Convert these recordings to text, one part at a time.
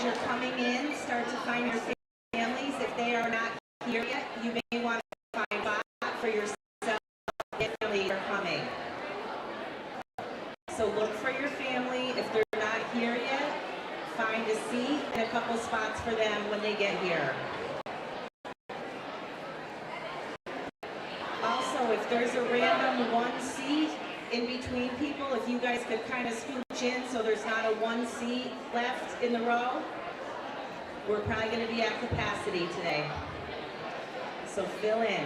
you're coming in, start to find your families. If they are not here yet, you may want to find a spot for yourself if they are coming. So look for your family. If they're not here yet, find a seat and a couple spots for them when they get here. Also, if there's a random one seat in between people, if you guys could kind of scooch in so there's not a one seat left in the row, we're probably going to be at capacity today. So fill in.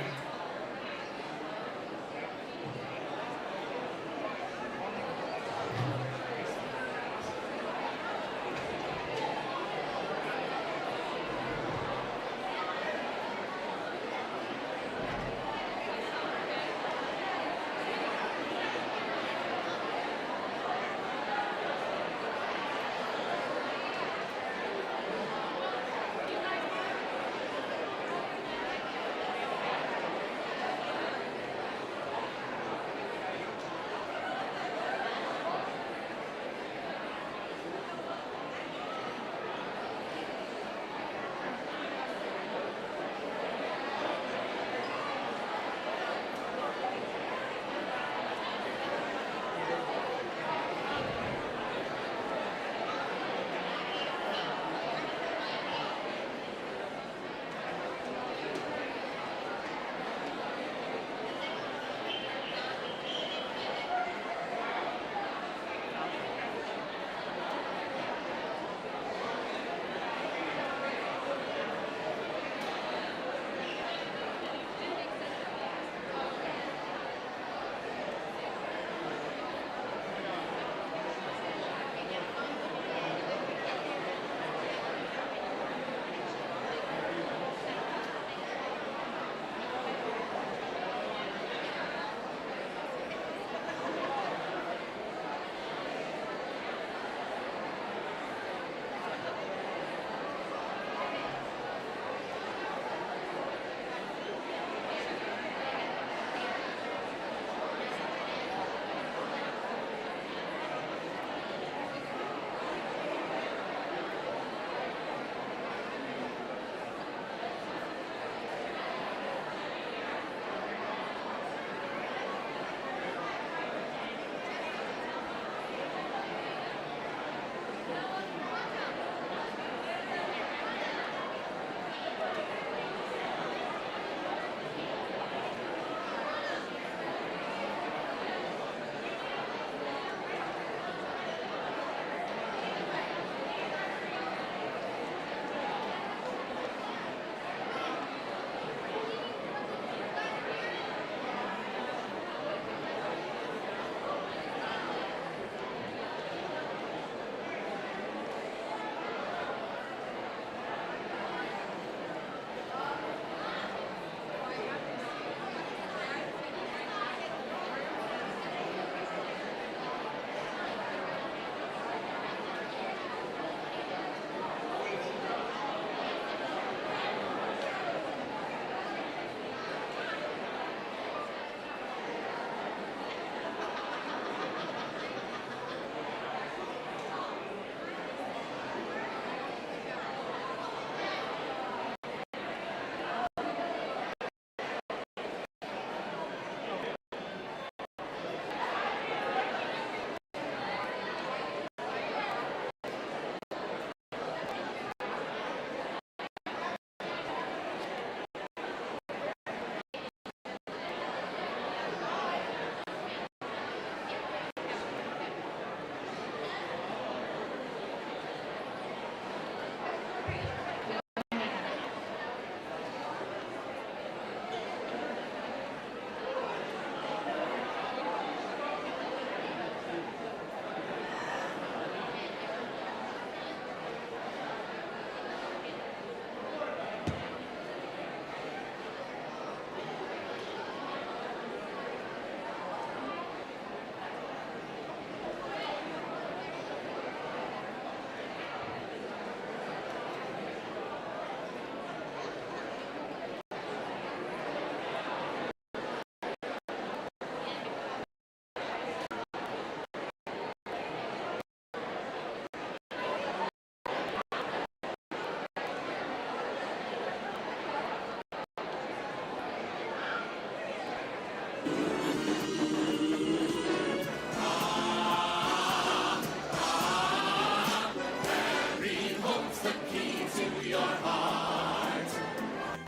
the key to your heart,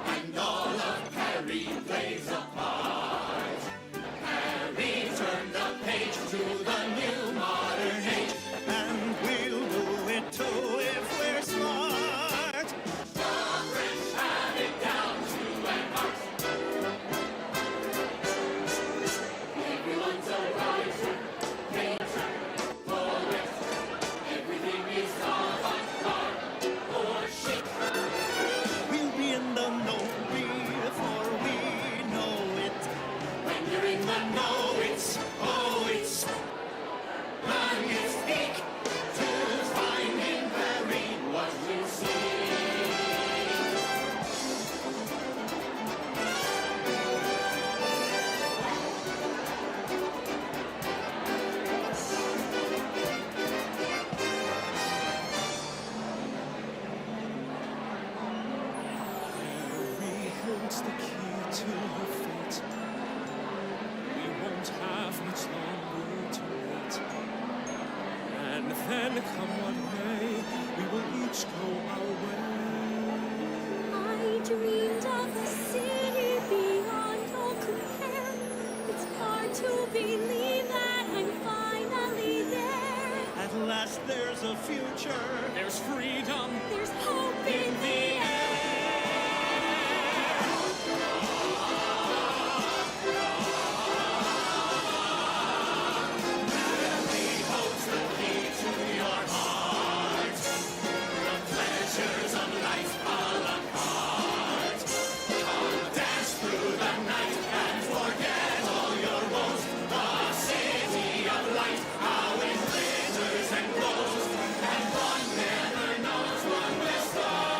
and all of Harry plays a part. Harry turned the page to the new modern age, and we'll do it too if we're smart. The French have it down to an art. Everyone's a writer, painter, poet. Everything is avant-garde or chic. We'll be in the know before we know it. When you're in the know, it's magnifique to find in Harry what you see. Harry holds the key to her fate. We won't have much longer to wait. And then, come what may, we will each go our way. I dreamed of a city beyond all compare. It's hard to believe that I'm finally there. At last there's a future. There's freedom. There's hope in the air. Harry holds the key to your heart. The pleasures of life a la carte. Come dance through the night and forget all your woes. The city of light, how it glitters and glows, and one never knows what will start.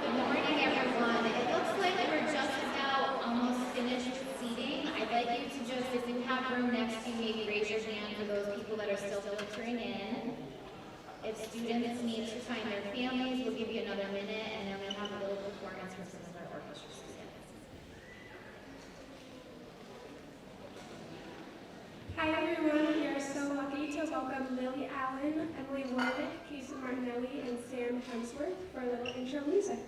Good morning, everyone. It looks like we're just about almost finished with seating. I'd like you to just, if you have room next to you, maybe raise your hand for those people that are still filtering in. If students need to find their families, we'll give you another minute, and then we'll have a little performance from some of our orchestra students. Hi everyone, we are so lucky to welcome Lily Allen, Emily Warwick, Casey Martinelli, and Sam Hemsworth for a little intro music.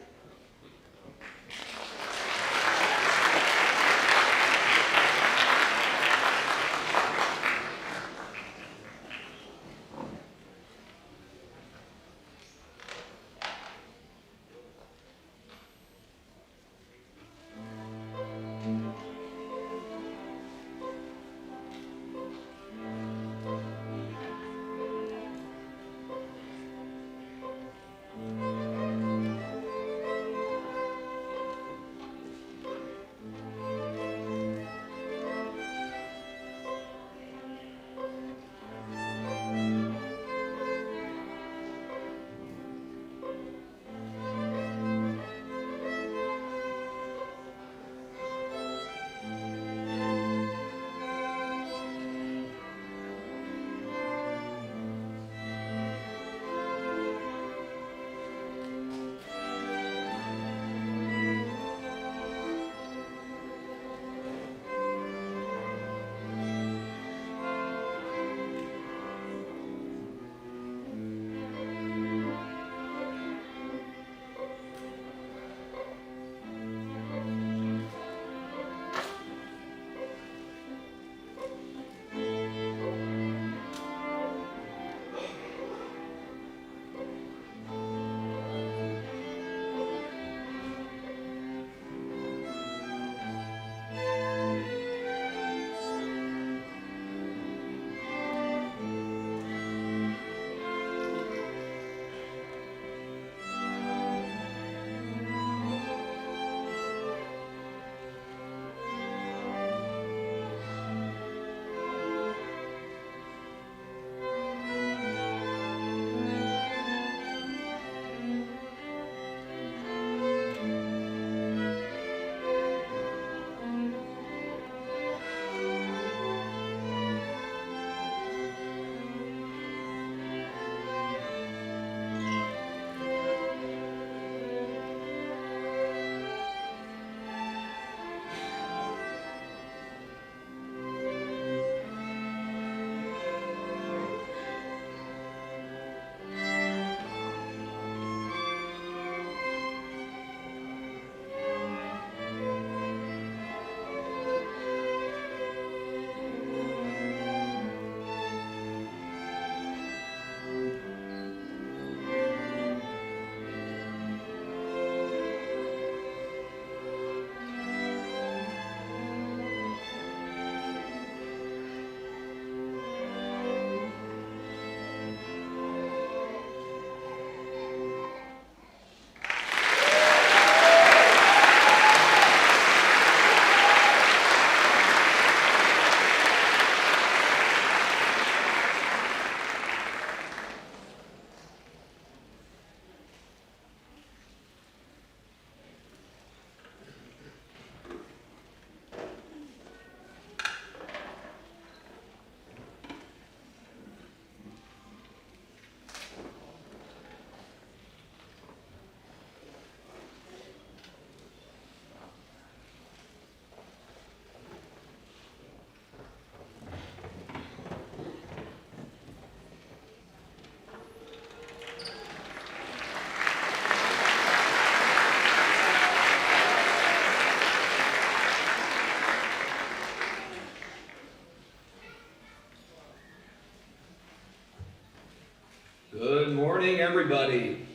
everybody.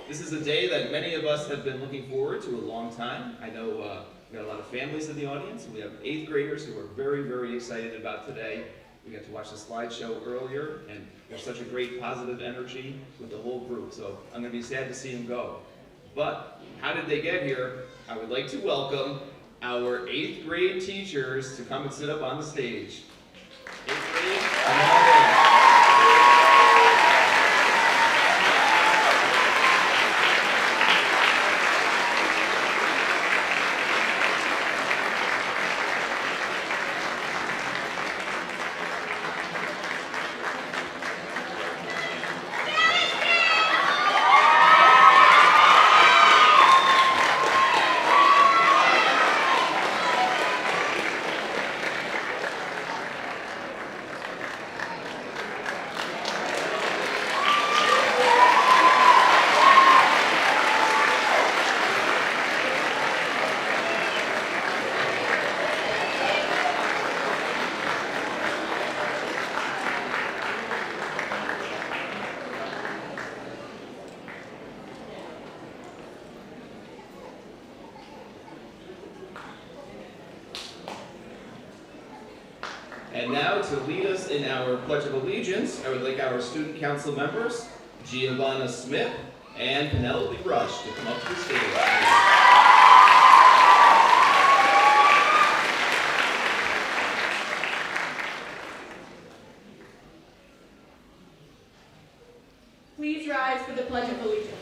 This is a day that many of us have been looking forward to a long time. I know we got a lot of families in the audience, and we have 8th graders who are very, very excited about today. We got to watch the slideshow earlier, and there's such a great positive energy with the whole group, so I'm going to be sad to see them go. But how did they get here? I would like to welcome our 8th grade teachers to come and sit up on the stage. 8th grade, come on in. And now to lead us in our Pledge of Allegiance, I would like our student council members, Giovanna Smith and Penelope Rush, to come up to the stage. Please rise for the Pledge of Allegiance.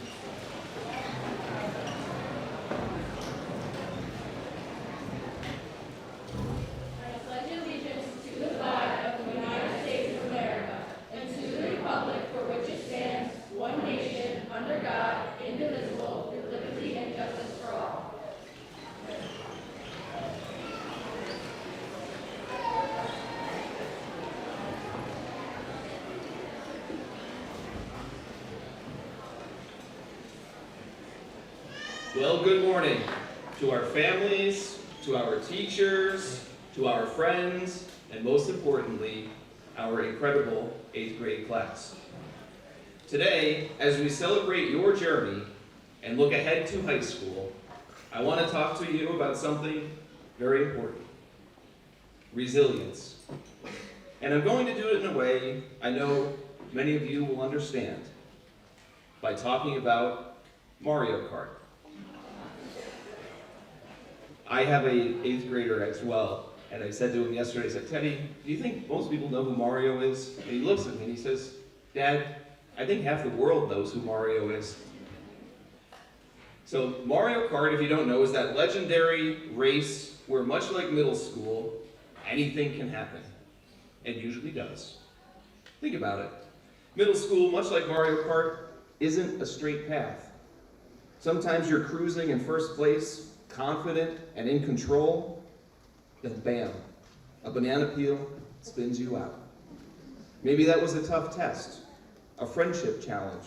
Well, good morning to our families, to our teachers, to our friends, and most importantly, our incredible 8th grade class. Today, as we celebrate your journey and look ahead to high school, I want to talk to you about something very important: resilience. And I'm going to do it in a way I know many of you will understand, by talking about Mario Kart. I have a 8th grader as well, and I said to him yesterday, I said, Teddy, do you think most people know who Mario is? And he looks at me and he says, Dad, I think half the world knows who Mario is. So Mario Kart, if you don't know, is that legendary race where, much like middle school, anything can happen. It usually does. Think about it. Middle school, much like Mario Kart, isn't a straight path. Sometimes you're cruising in first place, confident and in control, then bam, a banana peel spins you out. Maybe that was a tough test, a friendship challenge,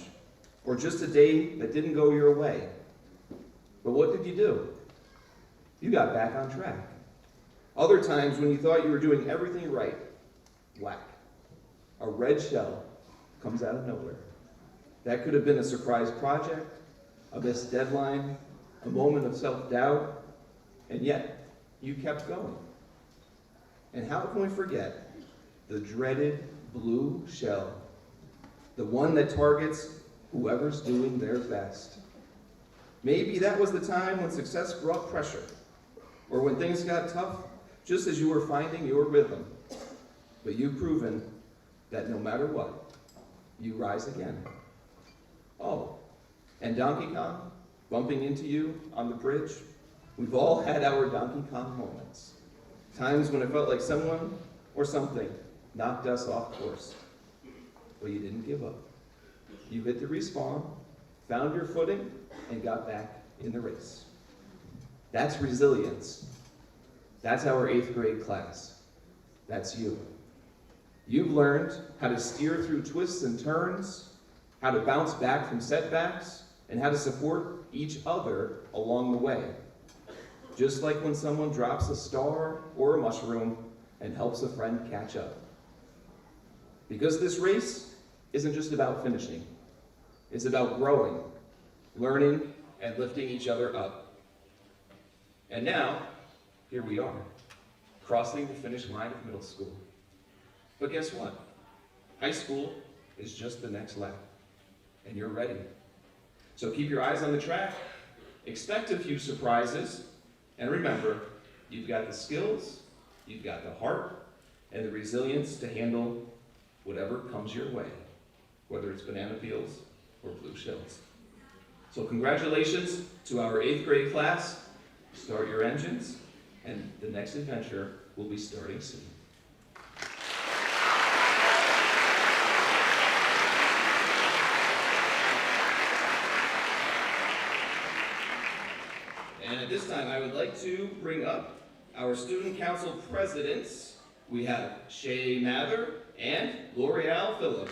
or just a day that didn't go your way. But what did you do? You got back on track. Other times when you thought you were doing everything right, whack, a red shell comes out of nowhere. That could have been a surprise project, a missed deadline, a moment of self-doubt, and yet you kept going. And how can we forget the dreaded blue shell, the one that targets whoever's doing their best? Maybe that was the time when success brought pressure, or when things got tough, just as you were finding your rhythm. But you've proven that no matter what, you rise again. Oh, and Donkey Kong, bumping into you on the bridge? We've all had our Donkey Kong moments. Times when it felt like someone or something knocked us off course. But you didn't give up. You hit the respawn, found your footing, and got back in the race. That's resilience. That's our 8th grade class. That's you. You've learned how to steer through twists and turns, how to bounce back from setbacks, and how to support each other along the way. Just like when someone drops a star or a mushroom and helps a friend catch up. Because this race isn't just about finishing. It's about growing, learning, and lifting each other up. And now, here we are, crossing the finish line of middle school. But guess what? High school is just the next lap, and you're ready. So keep your eyes on the track, expect a few surprises, and remember, you've got the skills, you've got the heart, and the resilience to handle whatever comes your way, whether it's banana peels or blue shells. So congratulations to our 8th grade class. Start your engines, and the next adventure will be starting soon. And at this time, I would like to bring up our student council presidents. We have Shay Mather and L'Oreal Phillips.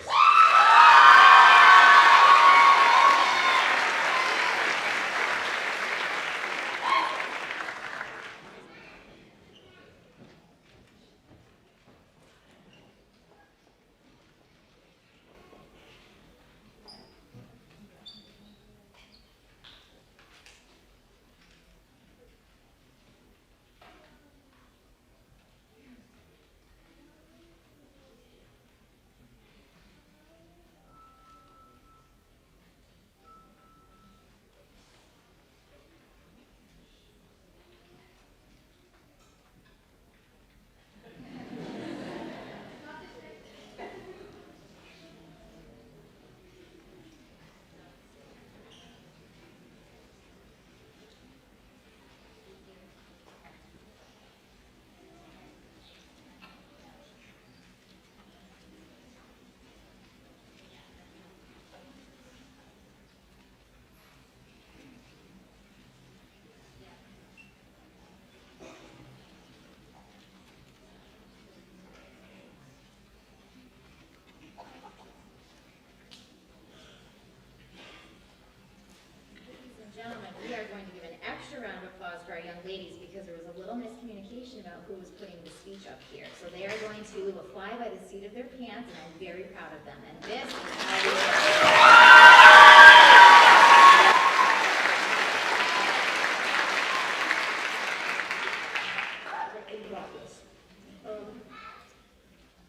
Gentlemen, we are going to give an extra round of applause for our young ladies because there was a little miscommunication about who was putting the speech up here. So they are going to fly by the seat of their pants, and I'm very proud of them. And this is how we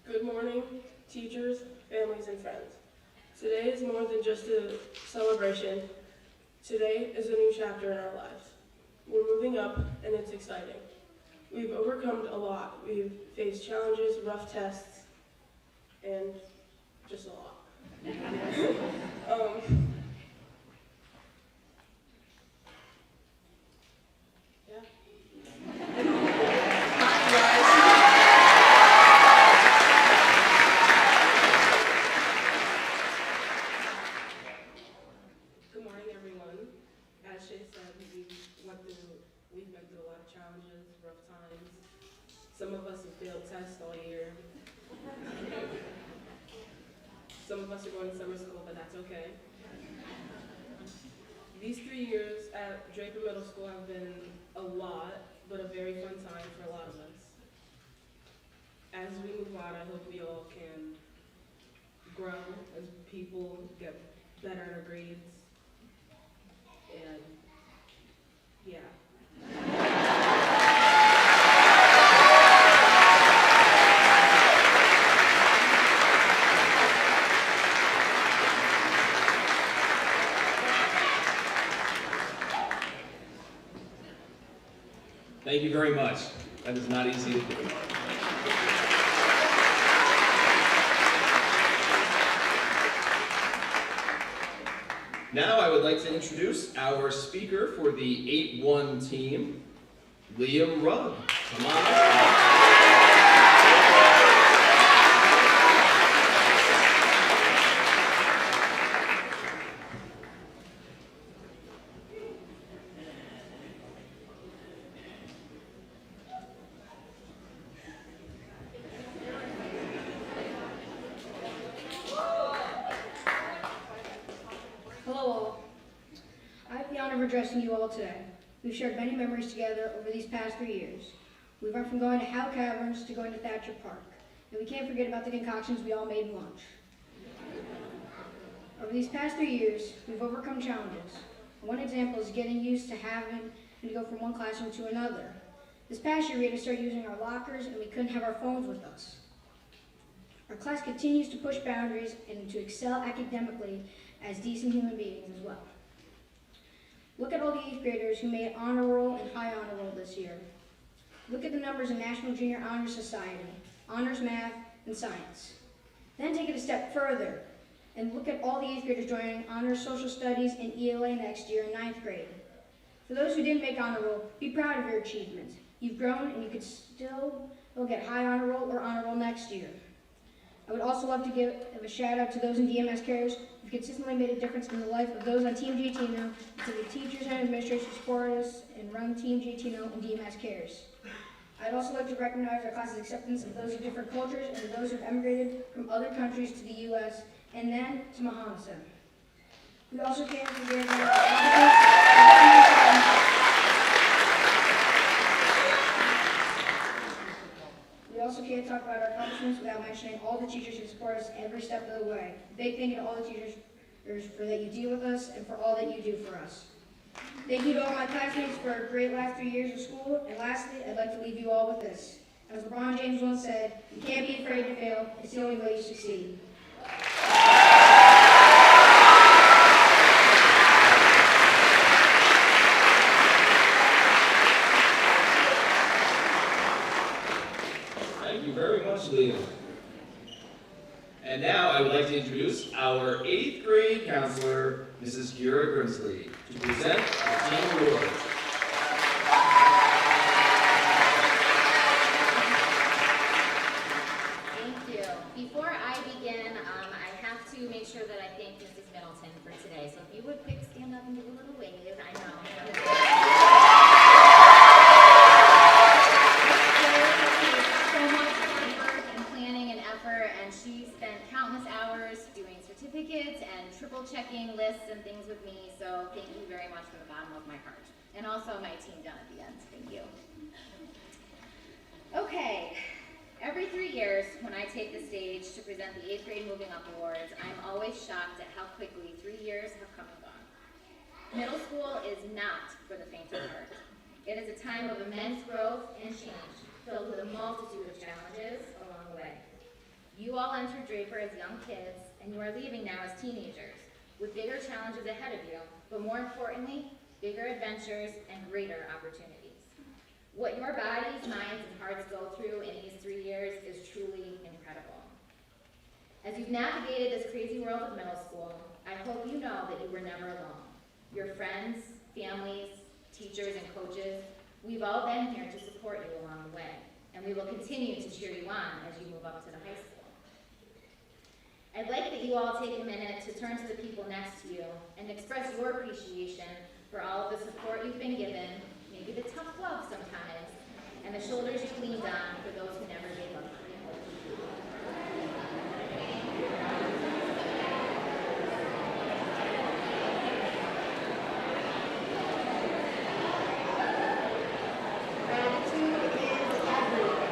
Good morning, teachers, families, and friends. Today is more than just a celebration. Today is a new chapter in our lives. We're moving up, and it's exciting. We've overcome a lot. We've faced challenges, rough tests, and just a lot. Good morning, everyone. As Shay said, we've been through a lot of challenges, rough times. Some of us have failed tests all year. Some of us are going to summer school, but that's okay. These 3 years at Draper Middle School have been a lot, but a very fun time for a lot of us. As we move on, I hope we all can grow as people, get better at our grades, and yeah. Thank you very much. That is not easy to do. Now I would like to introduce our speaker for the 8-1 team, Liam Rugg. Come on up. Hello all. I have the honor of addressing you all today. We've shared many memories together over these past 3 years. We've run from going to Howe Caverns to going to Thatcher Park. And we can't forget about the concoctions we all made in lunch. Over these past 3 years, we've overcome challenges. One example is getting used to having to go from one classroom to another. This past year, we had to start using our lockers and we couldn't have our phones with us. Our class continues to push boundaries and to excel academically as decent human beings as well. Look at all the 8th graders who made honor roll and high honor roll this year. Look at the numbers in National Junior Honor Society, honors math, and science. Then take it a step further and look at all the 8th graders joining honors social studies and ELA next year in 9th grade. For those who didn't make honor roll, be proud of your achievements. You've grown and you could still get high honor roll or honor roll next year. I would also love to give a shout out to those in DMS cares who've consistently made a difference in the life of those on Team JTNO, and to the teachers and administrators who support us and run Team JTNO and DMS cares. I'd also like to recognize our class's acceptance of those of different cultures and to those who've emigrated from other countries to the U.S. and then to Mohonasen. We also can't forget We also can't talk about our accomplishments without mentioning all the teachers who support us every step of the way. Big thank you to all the teachers for that you deal with us and for all that you do for us. Thank you to all my classmates for a great last 3 years of school. And lastly, I'd like to leave you all with this. As LeBron James once said, you can't be afraid to fail. It's the only way you succeed. Thank you very much, Leah. And now I would like to introduce our 8th grade counselor, Mrs. Kira Grimsley, to present the team awards. Thank you. Before I begin, I have to make sure that I thank Mrs. Middleton for today. So if you would quick stand up and give a little wave, I know. So much hard work and planning and effort, and she spent countless hours doing certificates and triple checking lists and things with me. So thank you very much from the bottom of my heart. And also my team down at the end. Thank you. Okay. Every 3 years, when I take the stage to present the 8th grade Moving Up Awards, I'm always shocked at how quickly 3 years have come and gone. Middle school is not for the faint of heart. It is a time of immense growth and change, filled with a multitude of challenges along the way. You all entered Draper as young kids, and you are leaving now as teenagers, with bigger challenges ahead of you, but more importantly, bigger adventures and greater opportunities. What your bodies, minds, and hearts go through in these 3 years is truly incredible. As you've navigated this crazy world of middle school, I hope you know that you were never alone. Your friends, families, teachers, and coaches, we've all been here to support you along the way, and we will continue to cheer you on as you move up to the high school. I'd like that you all take a minute to turn to the people next to you and express your appreciation for all of the support you've been given, maybe the tough love sometimes, and the shoulders you've leaned on for those who never gave up on you. Gratitude is everything.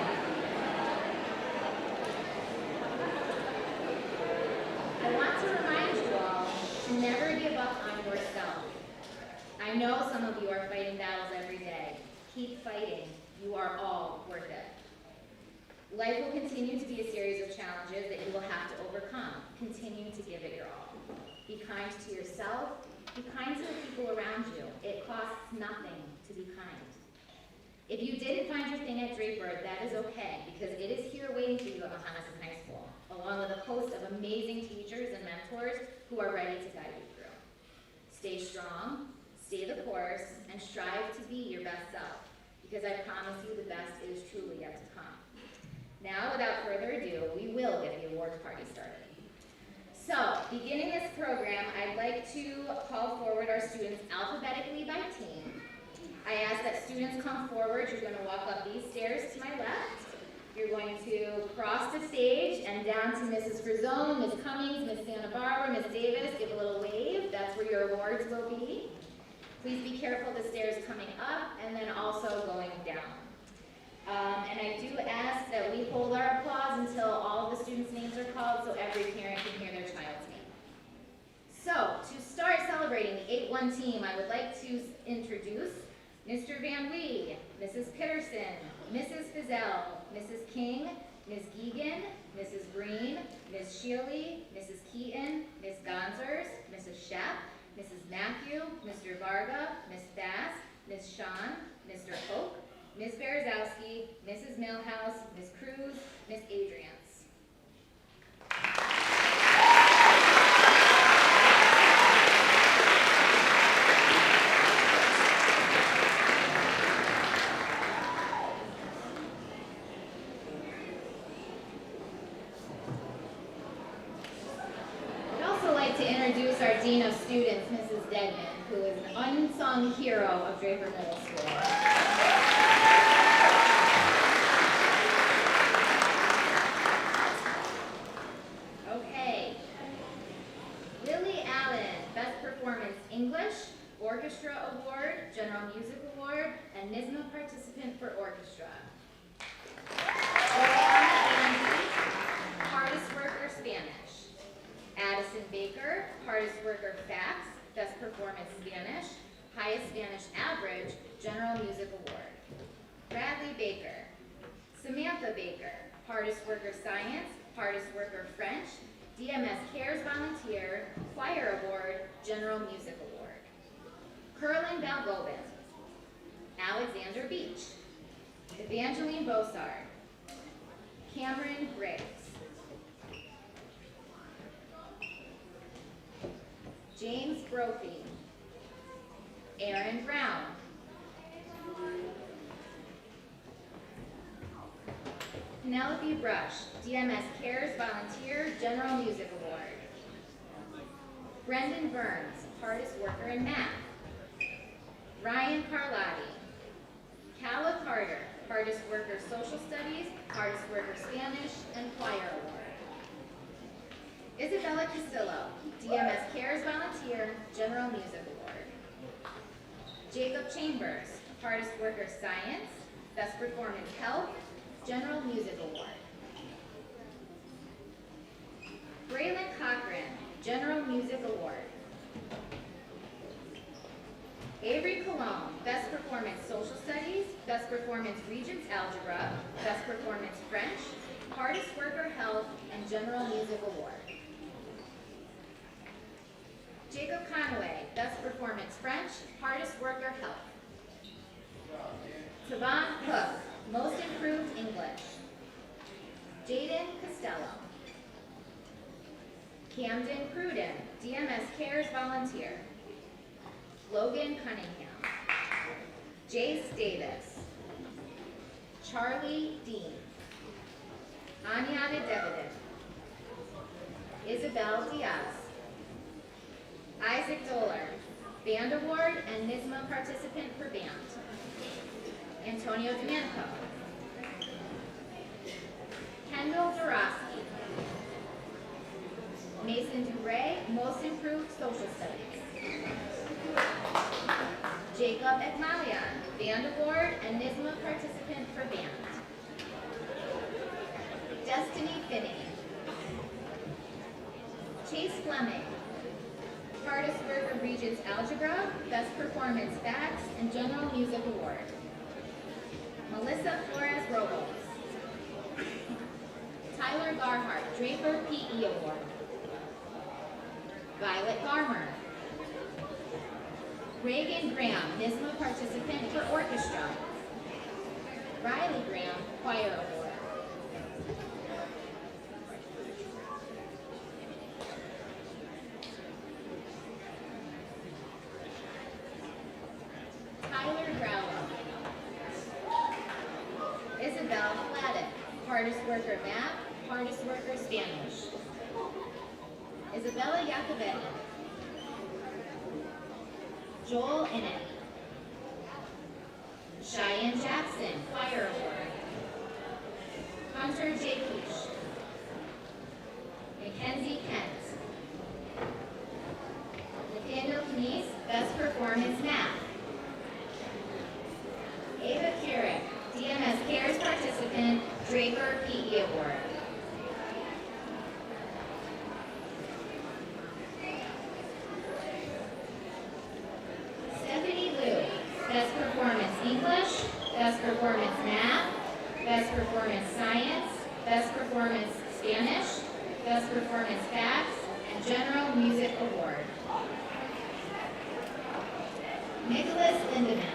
I want to remind you all to never give up on yourself. I know some of you are fighting battles every day. Keep fighting. You are all worth it. Life will continue to be a series of challenges that you will have to overcome. Continue to give it your all. Be kind to yourself. Be kind to the people around you. It costs nothing to be kind. If you didn't find your thing at Draper, that is okay, because it is here waiting for you at Mohonasen High School, along with a host of amazing teachers and mentors who are ready to guide you through. Stay strong. Stay the course, and strive to be your best self, because I promise you the best is truly yet to come. Now, without further ado, we will get the awards party started. So, beginning this program, I'd like to call forward our students alphabetically by team. I ask that students come forward. You're going to walk up these stairs to my left. You're going to cross the stage and down to Mrs. Frizone, Ms. Cummings, Ms. Santa Barbara, Ms. Davis. Give a little wave. That's where your awards will be. Please be careful of the stairs coming up and then also going down. And I do ask that we hold our applause until all of the students' names are called so every parent can hear their child So, to start celebrating the 8-1 team, I would like to introduce Mr. Van Wee, Mrs. Pitterson, Mrs. Fizel, Mrs. King, Ms. Geegan, Mrs. Green, Ms. Shealy, Mrs. Keaton, Ms. Gonzers, Mrs. Shep, Mrs. Matthew, Mr. Varga, Ms. Bass, Ms. Sean, Mr. Hoke, Ms. Berezowski, Mrs. Millhouse, Ms. Cruz, Ms. Adrians. I'd also like to introduce our Dean of Students, Mrs. Deadman, who is an unsung hero of Draper Middle School. Okay. Lily Allen, Best Performance English, Orchestra Award, General Music Award, and NYSSMA Participant for Orchestra. Oriana Andy, Hardest Worker Spanish. Addison Baker, Hardest Worker Fax, Best Performance Spanish, Highest Spanish Average, General Music Award. Bradley Baker. Samantha Baker, Hardest Worker Science, Hardest Worker French, DMS Cares Volunteer, Choir Award, General Music Award. Curlin Balgobin. Alexander Beach. Evangeline Bossard. Cameron Briggs. James Brophy. Aaron Brown. Penelope Brush, DMS Cares Volunteer, General Music Award. Brendan Burns, Hardest Worker in Math. Ryan Carlotti. Calla Carter, Hardest Worker Social Studies, Hardest Worker Spanish, and Choir Award. Isabella Castillo, DMS Cares Volunteer, General Music Award. Jacob Chambers, Hardest Worker Science, Best Performance Health, General Music Award. Braylon Cochran, General Music Award. Avery Cologne, Best Performance Social Studies, Best Performance Regents Algebra, Best Performance French, Hardest Worker Health, and General Music Award. Jacob Conway, Best Performance French, Hardest Worker Health. Tavon Cook, Most Improved English. Jaden Costello. Camden Cruden, DMS Cares Volunteer. Logan Cunningham. Jace Davis. Charlie Dean. Anyana Devidan. Isabel Diaz. Isaac Doler, Band Award and NYSSMA Participant for Band. Antonio Domenico. Kendall Dorosky. Mason Duray, Most Improved Social Studies. Jacob Ekmalian, Band Award and NYSSMA Participant for Band. Destiny Finney. Chase Fleming, Hardest Worker Regents Algebra, Best Performance Facts, and General Music Award. Melissa Flores Robles. Tyler Garhart, Draper PE Award. Violet Garmer. Reagan Graham, NYSSMA Participant for Orchestra. Riley Graham, Choir Award. Tyler Growler. Isabel Fladden, Hardest Worker Math, Hardest Worker Spanish. Isabella Yacovetti. Joel Innet. Cheyenne Jackson, Choir Award. Hunter Jakish. Mackenzie Kent. Nathaniel Knies, Best Performance Math. Ava Carrick, DMS Cares Participant, Draper PE Award. Best Performance English, Best Performance Math, Best Performance Science, Best Performance Spanish, Best Performance Facts, and General Music Award. Nicholas Lindemann.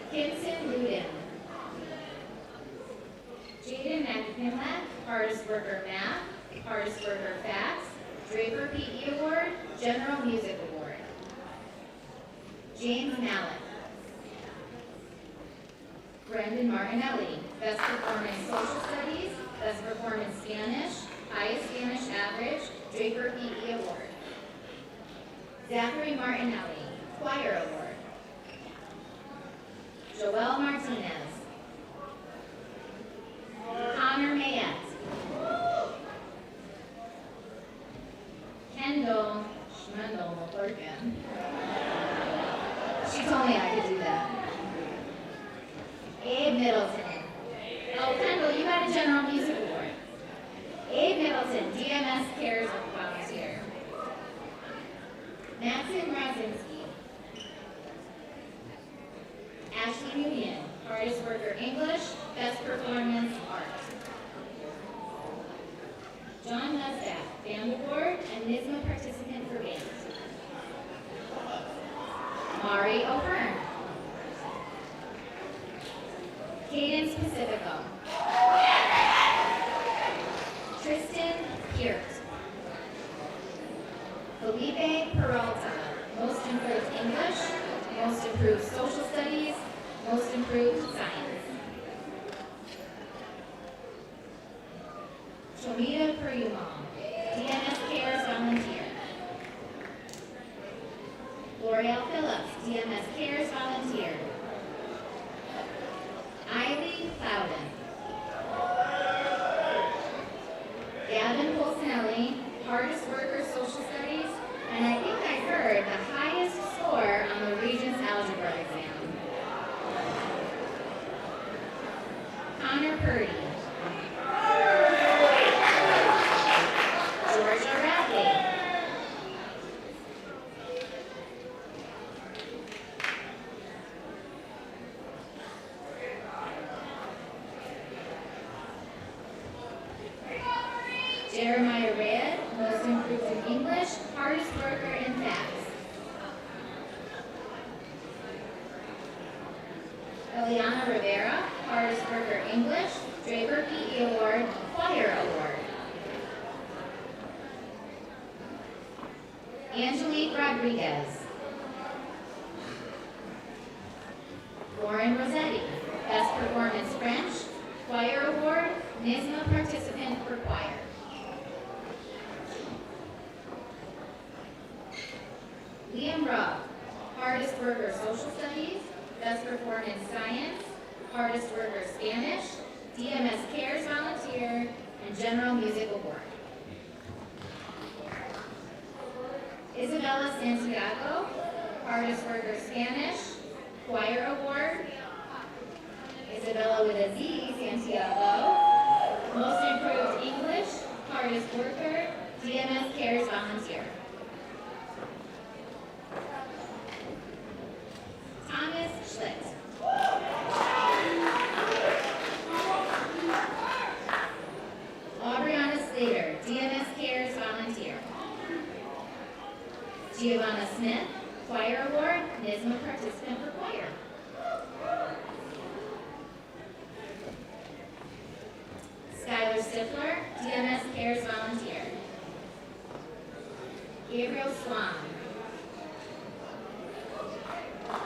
Kinson Luden. Jaden McMillan, Hardest Worker Math, Hardest Worker Facts, Draper PE Award, General Music Award. James Mallett. Brendan Martinelli, Best Performance Social Studies, Best Performance Spanish, Highest Spanish Average, Draper PE Award. Zachary Martinelli, Choir Award. Joelle Martinez. Connor Mayette. Kendall Schmendel McClurkin. She told me I could do that. Abe Middleton. Oh, Kendall, you got a General Music Award. Abe Middleton, DMS Cares Volunteer. Maxim Razinski. Ashley Nguyen, Hardest Worker English, Best Performance Art. John Musdat, Band Award and NISMA Participant for Band. Mari O'Hearn. Cadence Pacifico. Tristan Peart. Felipe Peralta, Most Improved English, Most Improved Social Studies, Most Improved Science. Shomita Perumal, DMS Cares Volunteer. L'Oreal Phillips, DMS Cares Volunteer. Ivy Plowden. Gavin Polsinelli, Hardest Worker Social Studies, and I think I heard the highest score on the Regents Algebra exam. Connor Purdy. Georgia Radley. Jeremiah Red, Most Improved in English, Hardest Worker in Facts. Eliana Rivera, Hardest Worker English, Draper PE Award, Choir Award. Angelique Rodriguez. Lauren Rossetti, Best Performance French, Choir Award, NISMA Participant for Choir. Liam Rupp, Hardest Worker Social Studies, Best Performance Science, Hardest Worker Spanish, DMS Cares Volunteer, and General Music Award. Isabella Santiago, Hardest Worker Spanish, Choir Award. Isabella with a Z, Santiago. Most Improved English, Hardest Worker, DMS Cares Volunteer. Thomas Schlitt. Aubriana Slater, DMS Cares Volunteer. Giovanna Smith, Choir Award, NISMA Participant for Choir. Skylar Stifler, DMS Cares Volunteer. Gabriel Swan.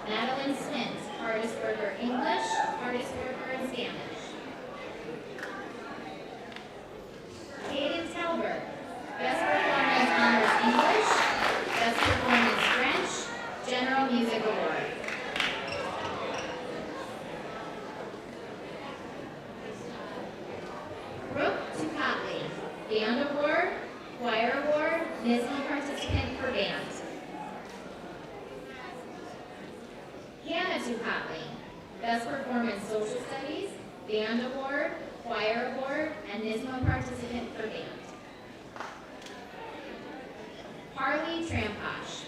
Madeline Swint, Hardest Worker English, Hardest Worker in Spanish. Hayden Talbert, Best Performance Honors English, Best Performance French, General Music Award. Brooke Tukatli, Band Award, Choir Award, NISMA Participant for Band. Hannah Tukatli, Best Performance Social Studies, Band Award, Choir Award, and NISMA Participant for Band. Harley Tramposh.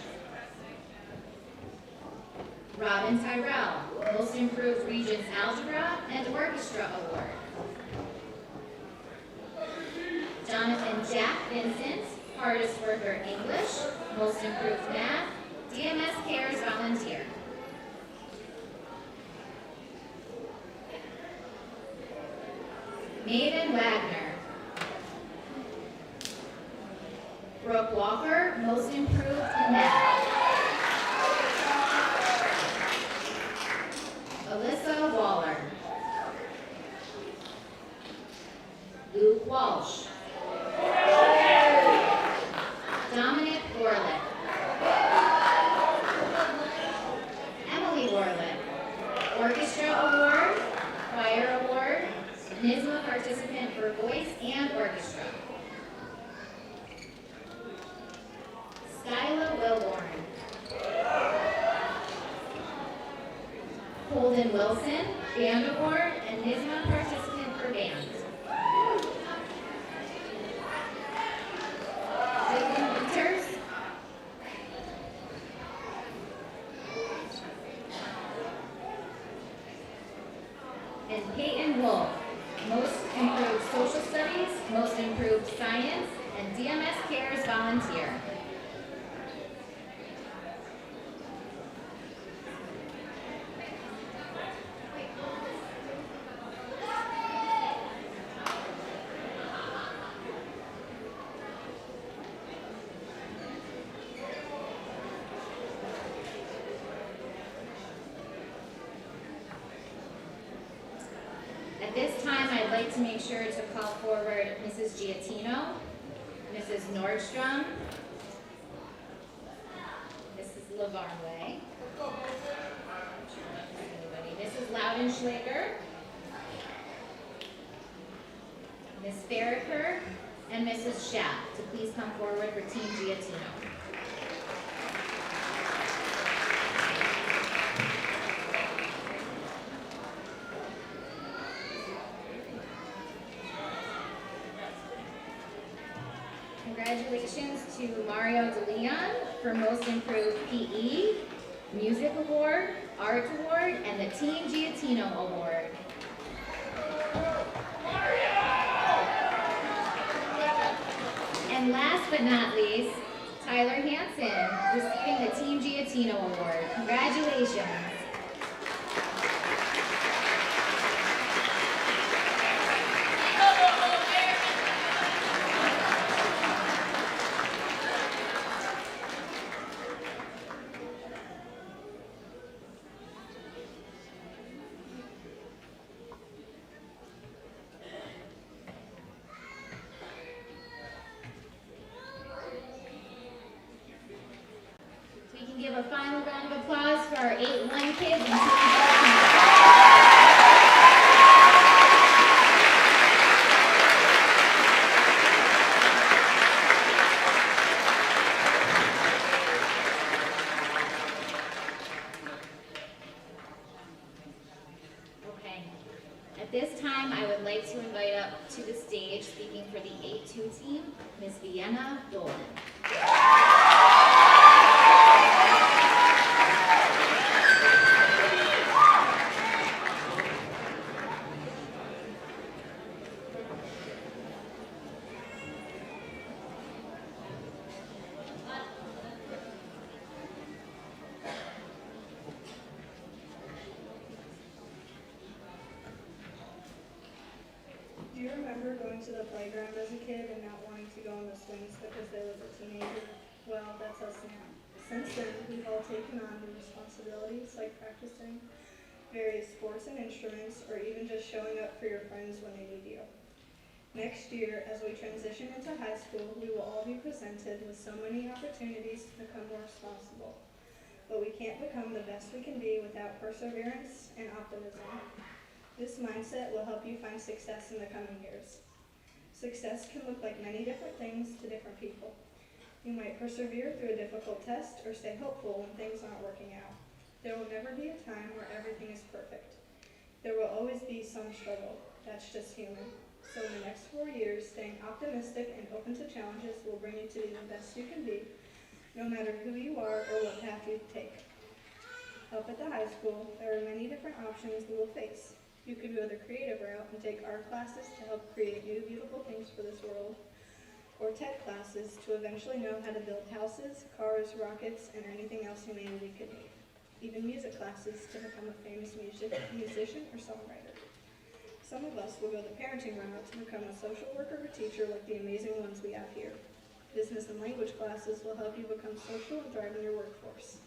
Robin Tyrell, Most Improved Regents Algebra and Orchestra Award. Jonathan Jack Vincent, Hardest Worker English, Most Improved Math, DMS Cares Volunteer. Maven Wagner. Brooke Walker, Most Improved in Math. Alyssa Waller. Luke Walsh. Dominic Gorlick. Emily Gorlick. Orchestra Award, Choir Award, NISMA Participant for Voice and Orchestra. Skyla Wilborn. Holden Wilson, Band Award, and NISMA Participant for Band. Clayton Winters. And Peyton Wolf, Most Improved Social Studies, Most Improved Science, and DMS Cares Volunteer. At this time, I'd like to make sure to call forward Mrs. Giattino, Mrs. Nordstrom, Mrs. Lavarnway, Mrs. Laudenschlager, Ms. Farricker, and Mrs. Schapp to please come forward for Team Giattino. Congratulations to Mario DeLeon for Most Improved PE, Music Award, Art Award, and the Team Giattino Award. And last but not least, Tyler Hansen, receiving the Team Giattino Award. Congratulations. We can give a final round of applause for our 8-1 kids and Okay. At this time, I would like to invite up to the stage, speaking for the 8-2 team, Ms. Vienna Dolan. Do you remember going to the playground as a kid and not wanting to go on the swings because they was a teenager? Well, that's us now. Since then, we've all taken on new responsibilities like practicing various sports and instruments, or even just showing up for your friends when they need you. Next year, as we transition into high school, we will all be presented with so many opportunities to become more responsible. But we can't become the best we can be without perseverance and optimism. This mindset will help you find success in the coming years. Success can look like many different things to different people. You might persevere through a difficult test or stay hopeful when things aren't working out. There will never be a time where everything is perfect. There will always be some struggle. That's just human. So in the next 4 years, staying optimistic and open to challenges will bring you to be the best you can be, no matter who you are or what path you take. Up at the high school, there are many different options we will face. You could go the creative route and take art classes to help create new beautiful things for this world, or tech classes to eventually know how to build houses, cars, rockets, and anything else humanity could need. Even music classes to become a famous musician or songwriter. Some of us will go the parenting route to become a social worker or teacher like the amazing ones we have here. Business and language classes will help you become social and thrive in your workforce.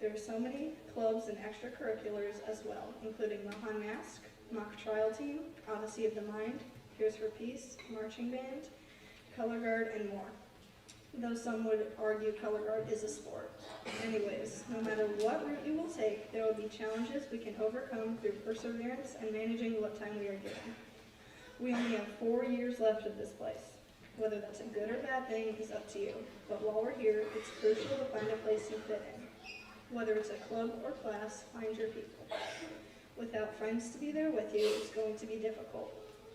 There are so many clubs and extracurriculars as well, including Mohonasen, Mock Trial Team, Odyssey of the Mind, Here's for Peace, Marching Band, Color Guard, and more. Though some would argue color guard is a sport. Anyways, no matter what route you will take, there will be challenges we can overcome through perseverance and managing what time we are given. We only have 4 years left of this place. Whether that's a good or bad thing is up to you, but while we're here, it's crucial to find a place you fit in. Whether it's a club or class, find your people. Without friends to be there with you, it's going to be difficult.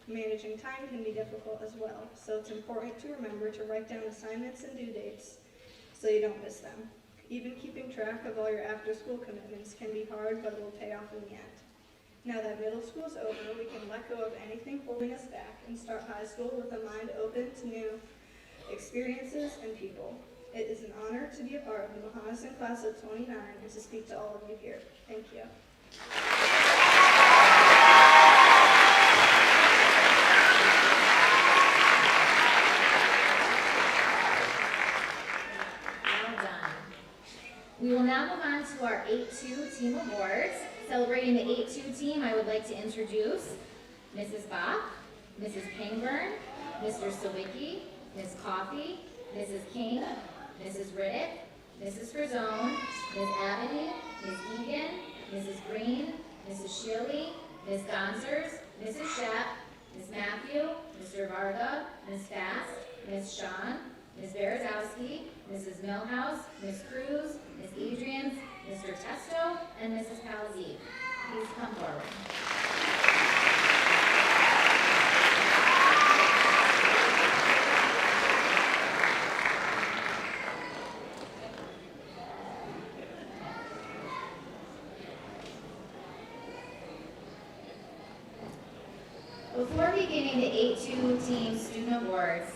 Managing time can be difficult as well, so it's important to remember to write down assignments and due dates so you don't miss them. Even keeping track of all your after-school commitments can be hard, but it will pay off in the end. Now that middle school is over, we can let go of anything holding us back and start high school with a mind open to new experiences and people. It is an honor to be a part of the Mohonasen class of 29 and to speak to all of you here. Thank you. We will now move on to our 8-2 team awards. Celebrating the 8-2 team, I would like to introduce Mrs. Bach, Mrs. Pangburn, Mr. Sawicki, Ms. Coffey, Mrs. King, Mrs. Riddick, Mrs. Frazone, Ms. Abney, Ms. Egan, Mrs. Green, Mrs. Shealy, Ms. Gonzers, Mrs. Shepp, Ms. Matthew, Mr. Varga, Ms. Fast, Ms. Shawn, Ms. Berezowski, Mrs. Millhouse, Ms. Cruz, Ms. Adrians, Mr. Testo, and Mrs. Palazzi. Please come forward. Before beginning the 8-2 team student awards,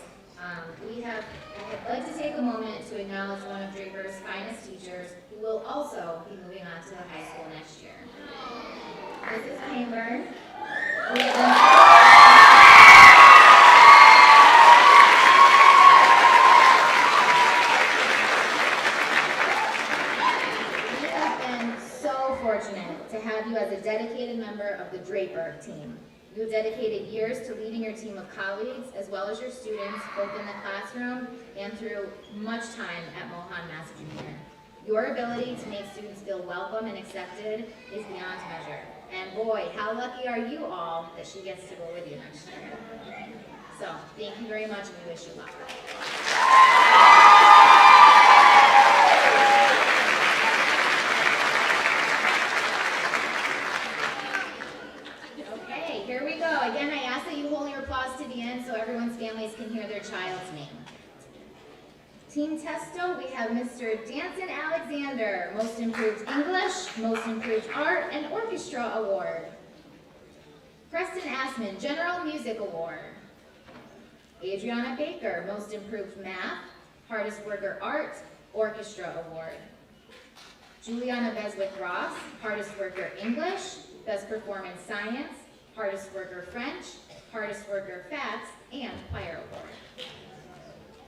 I'd like to take a moment to acknowledge one of Draper's finest teachers who will also be moving on to the high school next year. Mrs. Pangburn, we have been so fortunate to have you as a dedicated member of the Draper team. You have dedicated years to leading your team of colleagues as well as your students, both in the classroom and through much time at Mohonasen Junior. Your ability to make students feel welcome and accepted is beyond measure. And boy, how lucky are you all that she gets to go with you next year. So, thank you very much and we wish you luck. Here we go. Again, I ask that you hold your applause to the end so everyone's families can hear their child's name. Team Testo, we have Mr. Danson Alexander, Most Improved English, Most Improved Art, and Orchestra Award. Preston Assman, General Music Award. Adriana Baker, Most Improved Math, Hardest Worker Art, Orchestra Award. Juliana Beswick-Ross, Hardest Worker English, Best Performance Science, Hardest Worker French, Hardest Worker FATS, and Choir Award.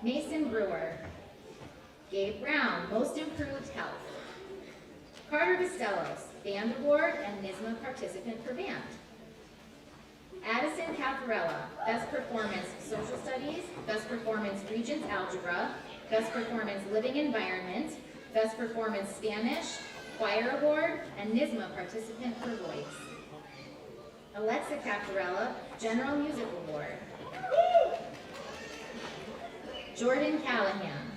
Mason Brewer. Gabe Brown, Most Improved Health. Carter Costellos, Band Award and NISMA Participant for Band. Addison Cafarella, Best Performance Social Studies, Best Performance Regents Algebra, Best Performance Living Environment, Best Performance Spanish, Choir Award, and NISMA Participant for Voice. Alexa Cafarella, General Music Award. Jordan Callahan.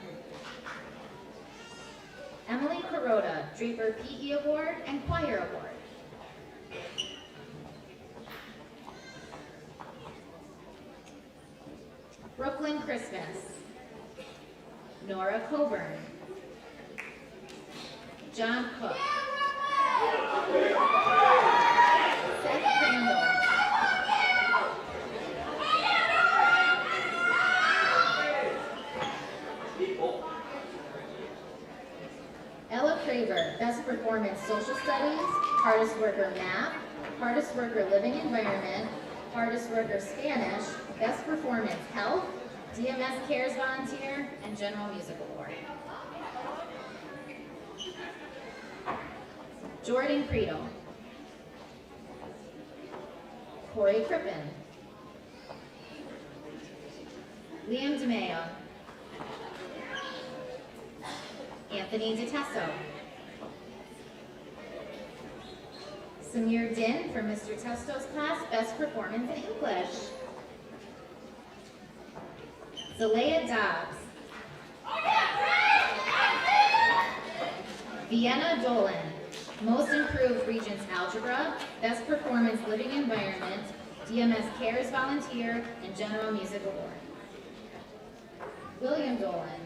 Emily Kuroda, Draper PE Award and Choir Award. Christmas. Nora Coburn. John Cook. Seth Crandall. Ella Craver, Best Performance Social Studies, Hardest Worker Math, Hardest Worker Living Environment, Hardest Worker Spanish, Best Performance Health, DMS Cares Volunteer, and General Music Award. Jordan Creedle. Corey Crippen. Liam DeMeo. Anthony DeTesto. Samir Din from Mr. Testo's class, Best Performance in English. Zalea Dobbs. Vienna Dolan, Most Improved Regents Algebra, Best Performance Living Environment, DMS Cares Volunteer, and General Music Award. William Dolan,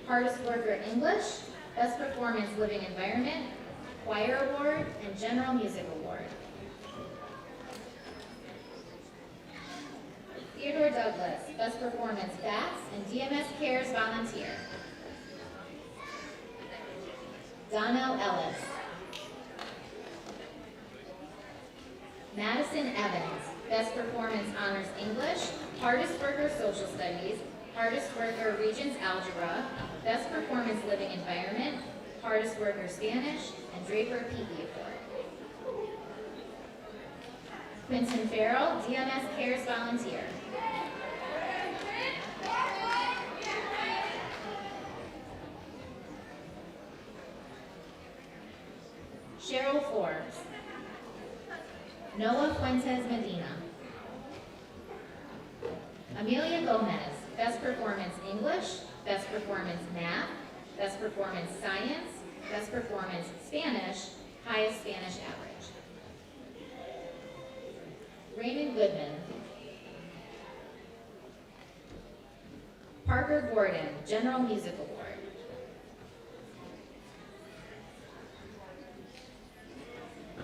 Hardest Worker English, Best Performance Living Environment, Choir Award, and General Music Award. Theodore Douglas, Best Performance BATS, and DMS Cares Volunteer. Donnell Ellis. Madison Evans, Best Performance Honors English, Hardest Worker Social Studies, Hardest Worker Regents Algebra, Best Performance Living Environment, Hardest Worker Spanish, and Draper PE Award. Quentin Farrell, DMS Cares Volunteer. Cheryl Forbes. Noah Fuentes Medina. Amelia Gomez, Best Performance English, Best Performance Math, Best Performance Science, Best Performance Spanish, Highest Spanish Average. Raymond Goodman. Parker Gordon, General Music Award.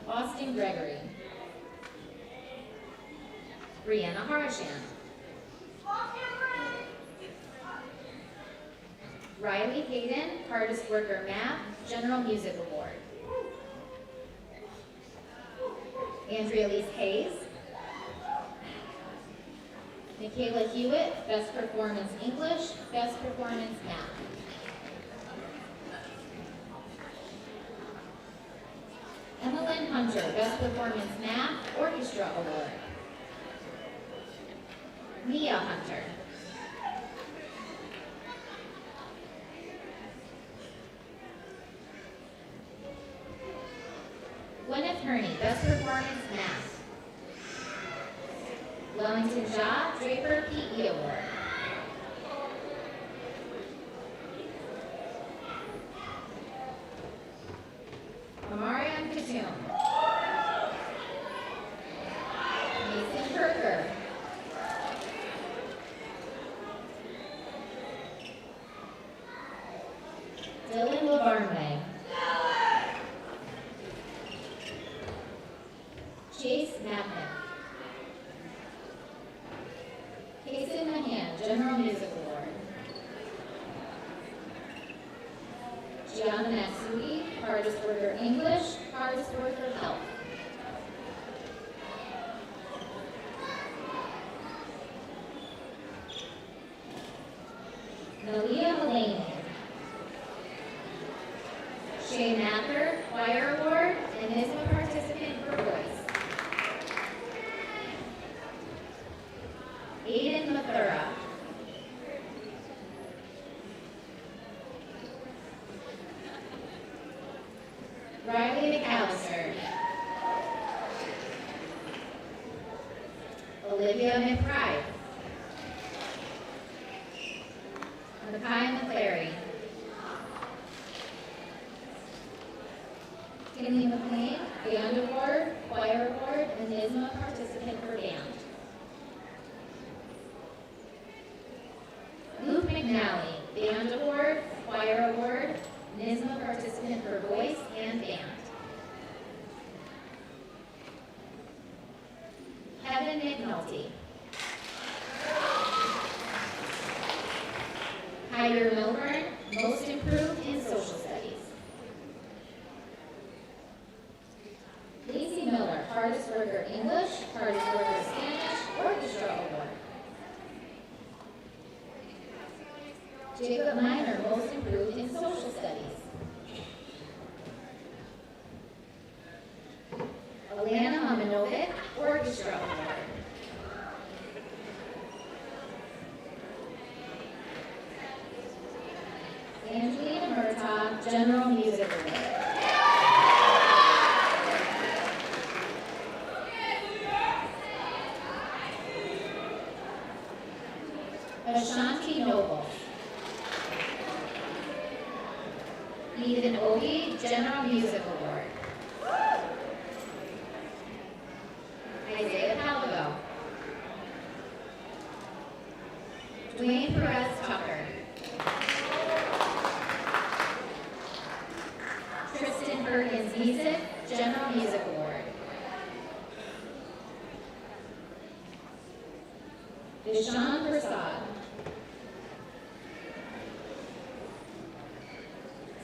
Austin Gregory. Brianna Harashan. Riley Hayden, Hardest Worker Math, General Music Award. Andrea Elise Hayes. Michaela Hewitt, Best Performance English, Best Performance Math. Emmeline Hunter, Best Performance Math, Orchestra Award. Mia Hunter. Gwyneth Herney, Best Performance Math. Wellington Shaw, Draper PE Award. Amarian Katoon. Mason Perker. Dylan Lavarnway. Chase Matnick. Kason Mahan, General Music Award. Gianna Natsuki, Hardest Worker English, Hardest Worker Health. Nalia Mulaney. Shay Mather, Choir Award, and NISMA participant for voice. Aiden Mathura. Riley McAllister. Olivia McBride. Makai McClary. Kinley McLean, Band Award, Choir Award, and NISMA participant for band. finale, Band Award, Choir Award, NYSSMA Participant for Voice and Band. Kevin McNulty. Kyler Milburn, Most Improved in Social Studies. Lacey Miller, Hardest Worker English, Hardest Worker Spanish, Orchestra Award. Jacob Miner, Most Improved in Social Studies. Alana Mamanovic, Orchestra Award. Angelina Murtaugh, General Music Award. Ashanti Noble. Ethan Ogie, General Music Award. Isaiah Calvo. Dwayne Perez Tucker. Tristan Perkins Music, General Music Award. Deshaun Prasad.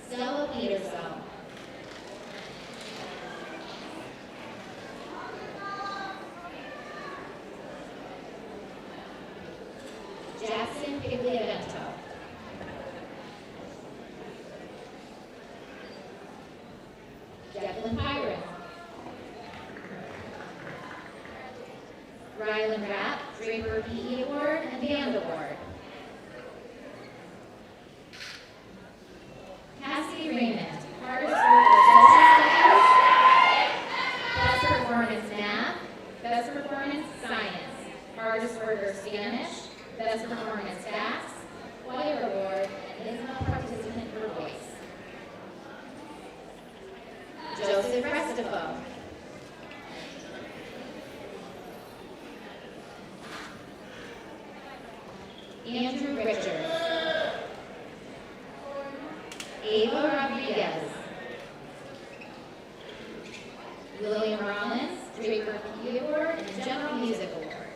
Stella Peterson. Jackson Pigliavento. Declan Pyron. Rylan Rapp, Draper PE Award and Band Award. Cassidy Raymond, Hardest Worker Social Studies, Best Performance Math, Best Performance Science, Hardest Worker Spanish, Best Performance Facts, Choir Award, and NYSSMA Participant for Voice. Joseph Restifo. Andrew Richards. Ava Rodriguez. William Rollins, Draper PE Award and General Music Award.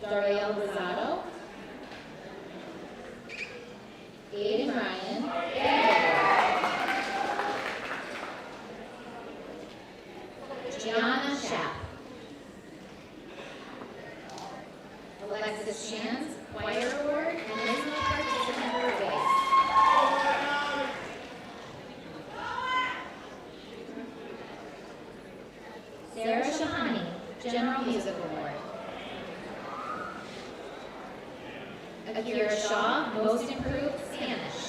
Dariel Rosado. Aiden Ryan, Band Award. Gianna Schapp. Alexis Shands, Choir Award and NYSSMA Participant for Voice. Sarah Shahani, General Music Award. Akira Shaw, Most Improved Spanish.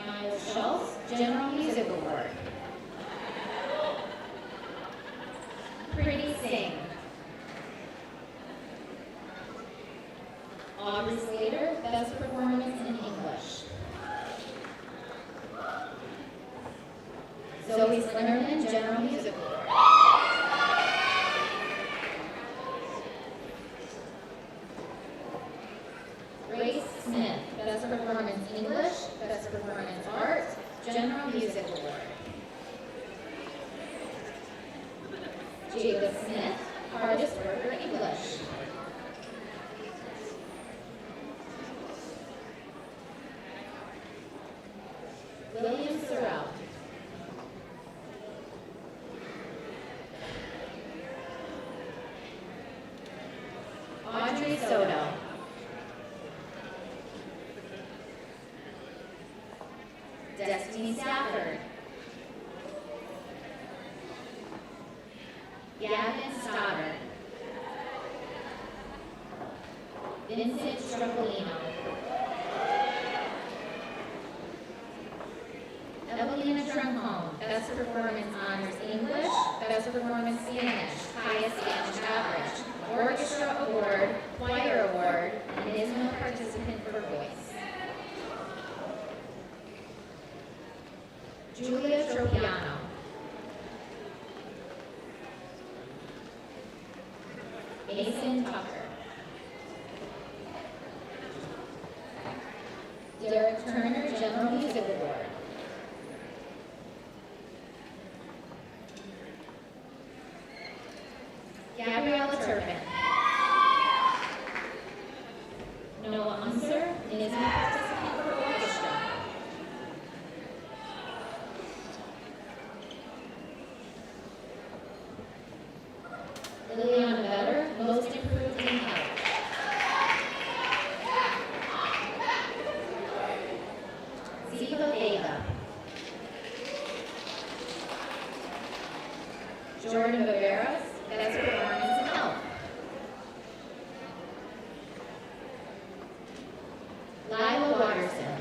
Miles Schultz, General Music Award. Pretty Singh. Aubrey Slater, Best Performance in English. Zoe Slingerman, General Music Award. Grace Smith, Best Performance English, Best Performance Art, General Music Award. Jacob Smith, Hardest Worker English. William Sorrell. Audrey Soto. Destiny Stafford. Gavin Stoddard. Vincent Struccolino. Evelina Truncombe, Best Performance Honors English, Best Performance Spanish, Highest Spanish Average, Orchestra Award, Choir Award, and NYSSMA Participant for Voice. Julia Tropiano. Mason Tucker. Gabriella Turpin. Noah Unser, NISMA participant for Orchestra. Liliana Vetter, Most Improved in Health. Ziva Vega. Jordan Viveras, Best Performance in Health. Lila Watterson.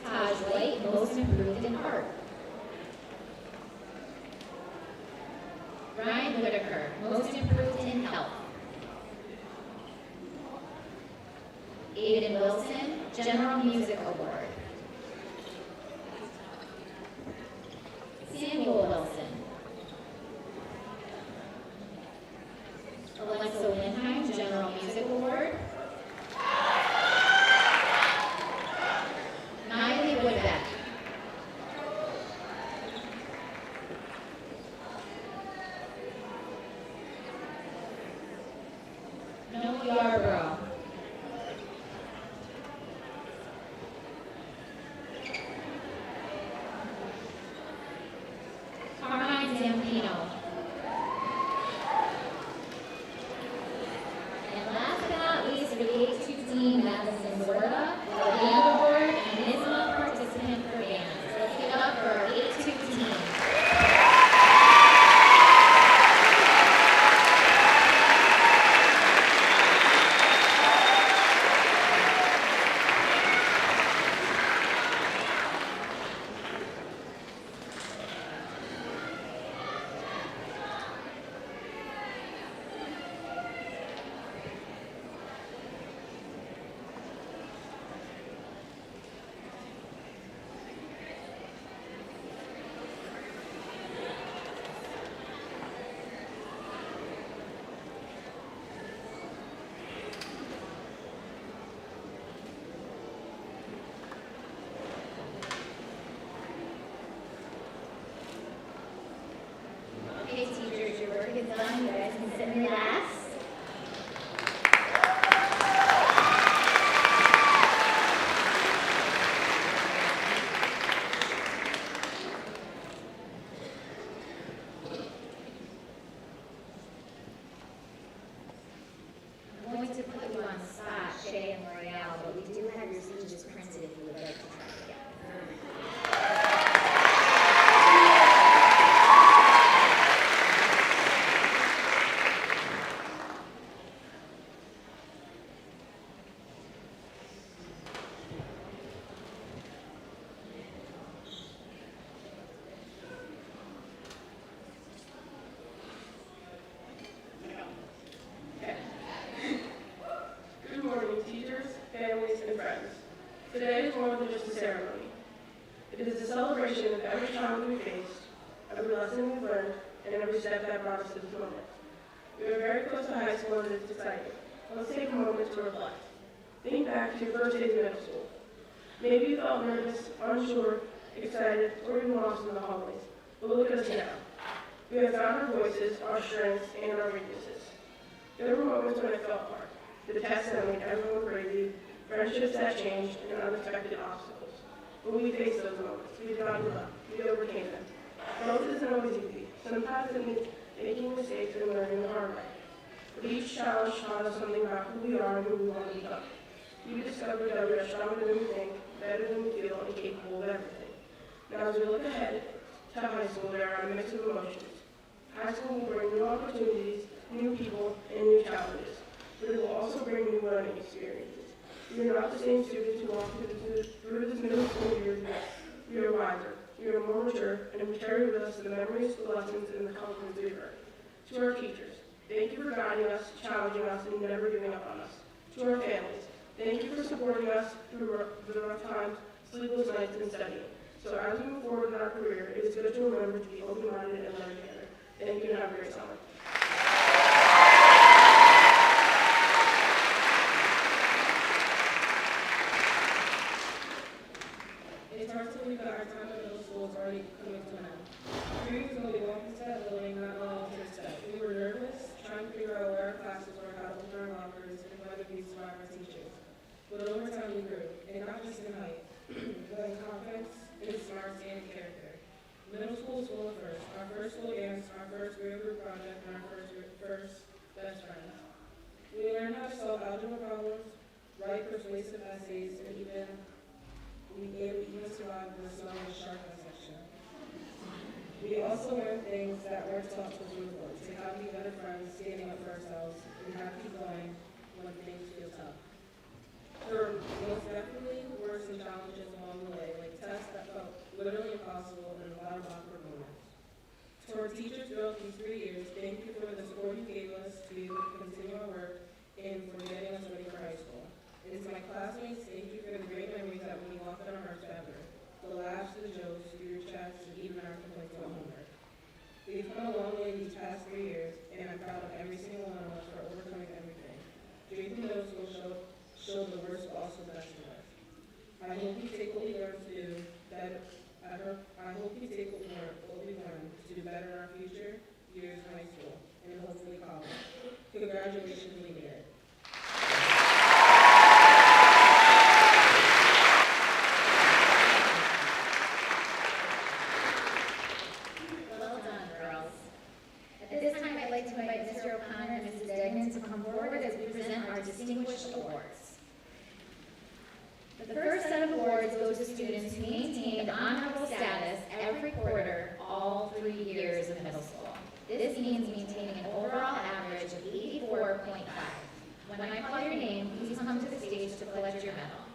Taj White, Most Improved in Art. Ryan Whitaker, Most Improved in Health. Aiden Wilson, General Music Award. Samuel Wilson. Alexa Lindheim, General Music Award. Miley Woodbeck. Noah Yarborough. Carmine Zampino. And last but not least, for the H2 team, Madison Zorda, the band award and NISMA participant for bands. Let's give it up for our H2 team. Okay, teachers, your work is done. You guys can sit and relax. I'm going to put you on the spot, Shay and L'Oreal, but we do have your speeches printed if you would like to try to get them. Good morning, teachers, families, and friends. Today is more than just a ceremony. It is a celebration of every challenge we faced, every lesson we learned, and every step that brought us to this moment. We are very close to high school and it's exciting. Let's take a moment to reflect. Think back to your first days in middle school. Maybe you felt nervous, unsure, excited, or even lost in the hallways. But look at us now. We have found our voices, our strengths, and our weaknesses. There were moments when it felt hard. The tests that made everyone crazy, friendships that changed, and unexpected obstacles. But we faced those moments. We did not give up. We overcame them. Growth isn't always easy. Sometimes it means making mistakes and learning the hard way. But each challenge taught us something about who we are and who we want to become. We discovered that we are stronger than we think, better than we feel, and capable of everything. Now as we look ahead to high school, there are a mix of emotions. High school will bring new opportunities, new people, and new challenges. But it will also bring new learning experiences. We are not the same students who walk through this middle school year yet. We are wiser, we are more mature, and we carry with us the memories, the lessons, and the confidence we've earned. To our teachers, thank you for guiding us, challenging us, and never giving up on us. To our families, thank you for supporting us through the rough times, sleepless nights, and studying. So as we move forward in our career, it is good to remember to be open-minded and learn together. Thank you and have a great summer. It starts to leave our time in middle school was already coming to an end. 3 years ago, we walked into that building not knowing what to expect. We were nervous, trying to figure out where our classes were, how to open our lockers, and whether we survive our teachers. But over time, we grew, and not just in height, but in confidence, in smarts, and character. Middle school was full of firsts. Our first school dance, our first real group project, and our first best friends. We learned how to solve algebra problems, write persuasive essays, and even survived the snowy sharpening section. We also learned things that weren't taught to the boards, like how to be better friends, standing up for ourselves, and how to keep going when things feel tough. There most definitely were some challenges along the way, like tests that felt literally impossible and a lot of awkward moments. To our teachers throughout these 3 years, thank you for the support you gave us to be able to continue our work and for getting us ready for high school. And to my classmates, thank you for the great memories that when we walked on our hearts forever. The laughs, the jokes, the group chats, and even our complaints about homework. We've come a long way these past 3 years, and I'm proud of every single one of us for overcoming everything. Draper Middle School showed the worst but also the best of us. I hope you take what we learned to do better. I hope you take what we learned to do better in our future years in high school and hopefully college. Congratulations, we did it. Well done, girls. At this time, I'd like to invite Mr. O'Connor and Mrs. Degnan to come forward as we present our distinguished awards. The first set of awards goes to students who maintained honorable status every quarter all 3 years of middle school. This means maintaining an overall average of 84.5. When I call your name, please come to the stage to collect your medal.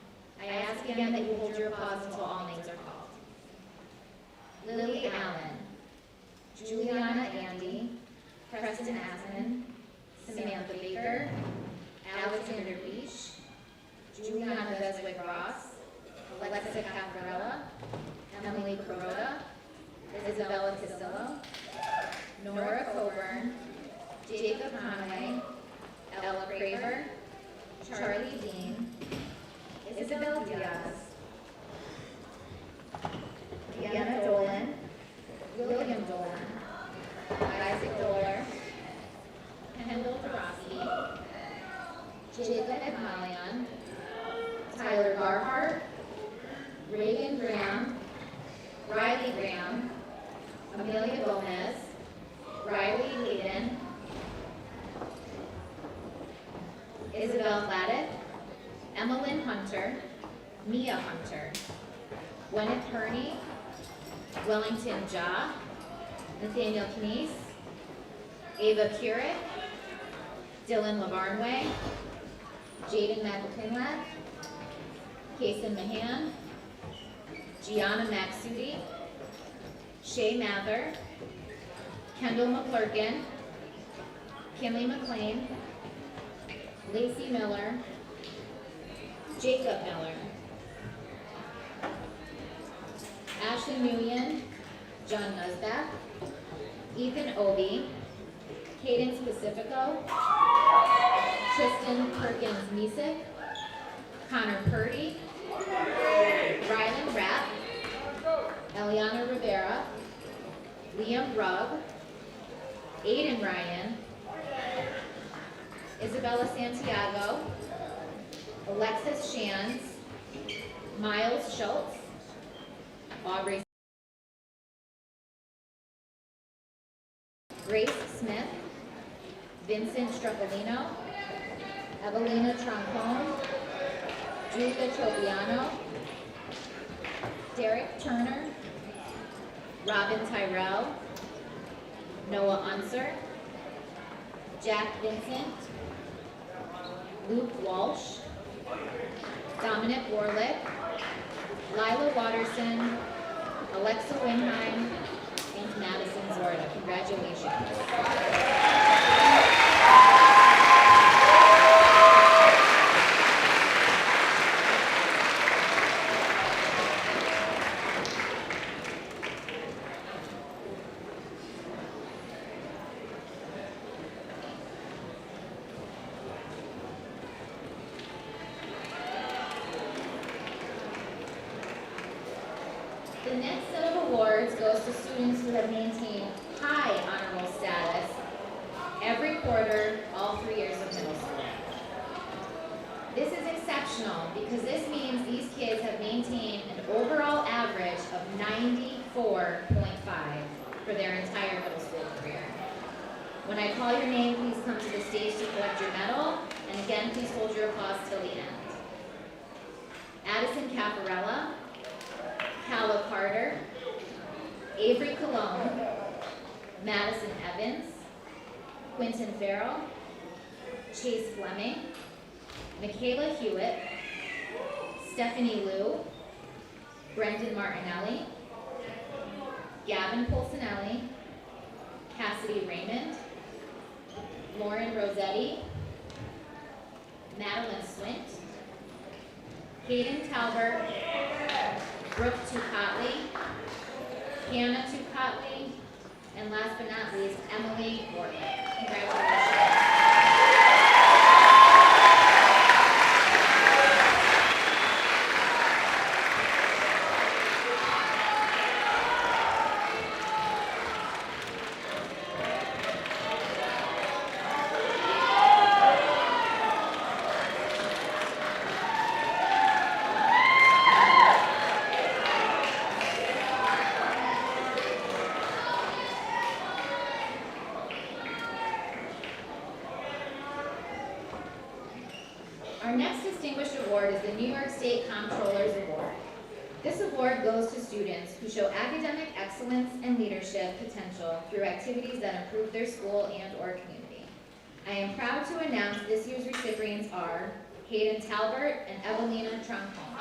I ask again that you hold your applause until all names are called. Lily Allen, Juliana Andy, Preston Asman, Samantha Baker, Alexander Beach, Juliana Beswick-Ross, Alexa Cafarella, Emily Carota, Isabella Casillo, Nora Coburn, Jacob Conway, Ella Craver, Charlie Dean, Isabel Diaz, Deanna Dolan, William Dolan, Isaac Doler, Kendall Dorosky, Jacob Edmalion, Tyler Garhart, Reagan Graham, Riley Graham, Amelia Gomez, Riley Hayden, Isabel Gladys, Emmeline Hunter, Mia Hunter, Gwyneth Herney, Wellington Ja, Nathaniel Knies, Ava Currick, Dylan Lavarnway, Jaden McElkinlad, Kason Mahan, Gianna Maxudi, Shay Mather, Kendall McClurkin, Kimmy McLean, Lacey Miller, Jacob Miller, Ashley Nguyen, John Nuzback, Ethan Obi, Cadence Pacifico, Tristan Perkins Misek, Connor Purdy, Rylan Rapp, Eliana Rivera, Liam Rugg, Aiden Ryan, Isabella Santiago, Alexis Shands, Miles Schultz, Aubrey Grace Smith, Vincent Struccolino, Evelina Troncone, Julia Tropiano, Derek Turner, Robin Tyrell, Noah Unser, Jack Vincent, Luke Walsh, Dominic Warlick, Lila Watterson, Alexa Winheim, and Madison Zorda. Congratulations. The next set of awards goes to students who have maintained high honor roll status every quarter, all 3 years of middle school. This is exceptional because this means these kids have maintained an overall average of 94.5 for their entire middle school career. When I call your name, please come to the stage to collect your medal, and again, please hold your applause till the end. Addison Caparella, Calla Carter, Avery Cologne, Madison Evans, Quinton Farrell, Chase Fleming, Michaela Hewitt, Stephanie Liu, Brendan Martinelli, Gavin Polsinelli, Cassidy Raymond, Lauren Rossetti, Madeline Swint, Hayden Talbert, Brooke Tukatli, Hannah Tukatli, and last but not least, Emily Wortlick. Congratulations. Our next distinguished award is the New York State Comptroller's Award. This award goes to students who show academic excellence and leadership potential through activities that improve their school and/or community. I am proud to announce this year's recipients are Hayden Talbert and Evelina Trunkholm.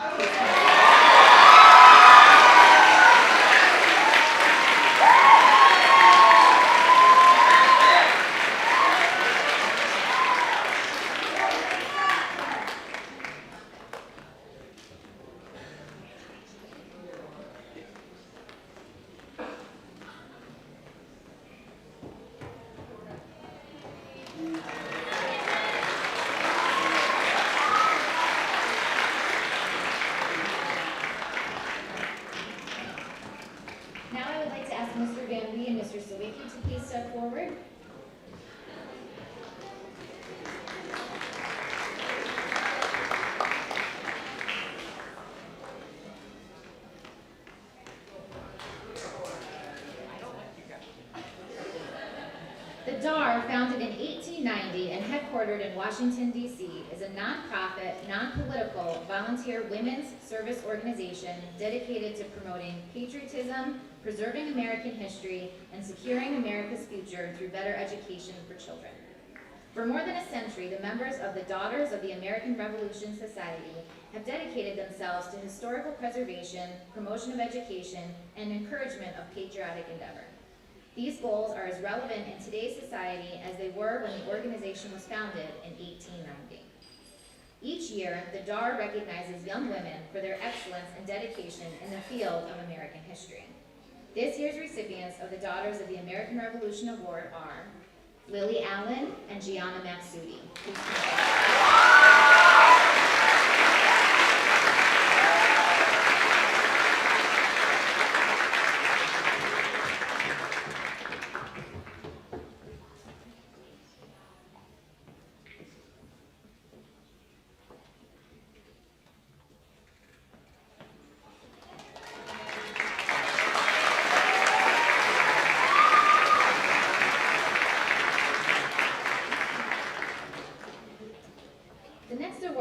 Now I would like to ask Mr. Van Lee and Mr. Sawicki to please step forward. The DAR, founded in 1890 and headquartered in Washington, D.C., is a nonprofit, non-political, volunteer women's service organization dedicated to promoting patriotism, preserving American history, and securing America's future through better education for children. For more than a century, the members of the Daughters of the American Revolution Society have dedicated themselves to historical preservation, promotion of education, and encouragement of patriotic endeavor. These goals are as relevant in today's society as they were when the organization was founded in 1890. Each year, the DAR recognizes young women for their excellence and dedication in the field of American history. This year's recipients of the Daughters of the American Revolution Award are Lily Allen and Gianna Matsudi.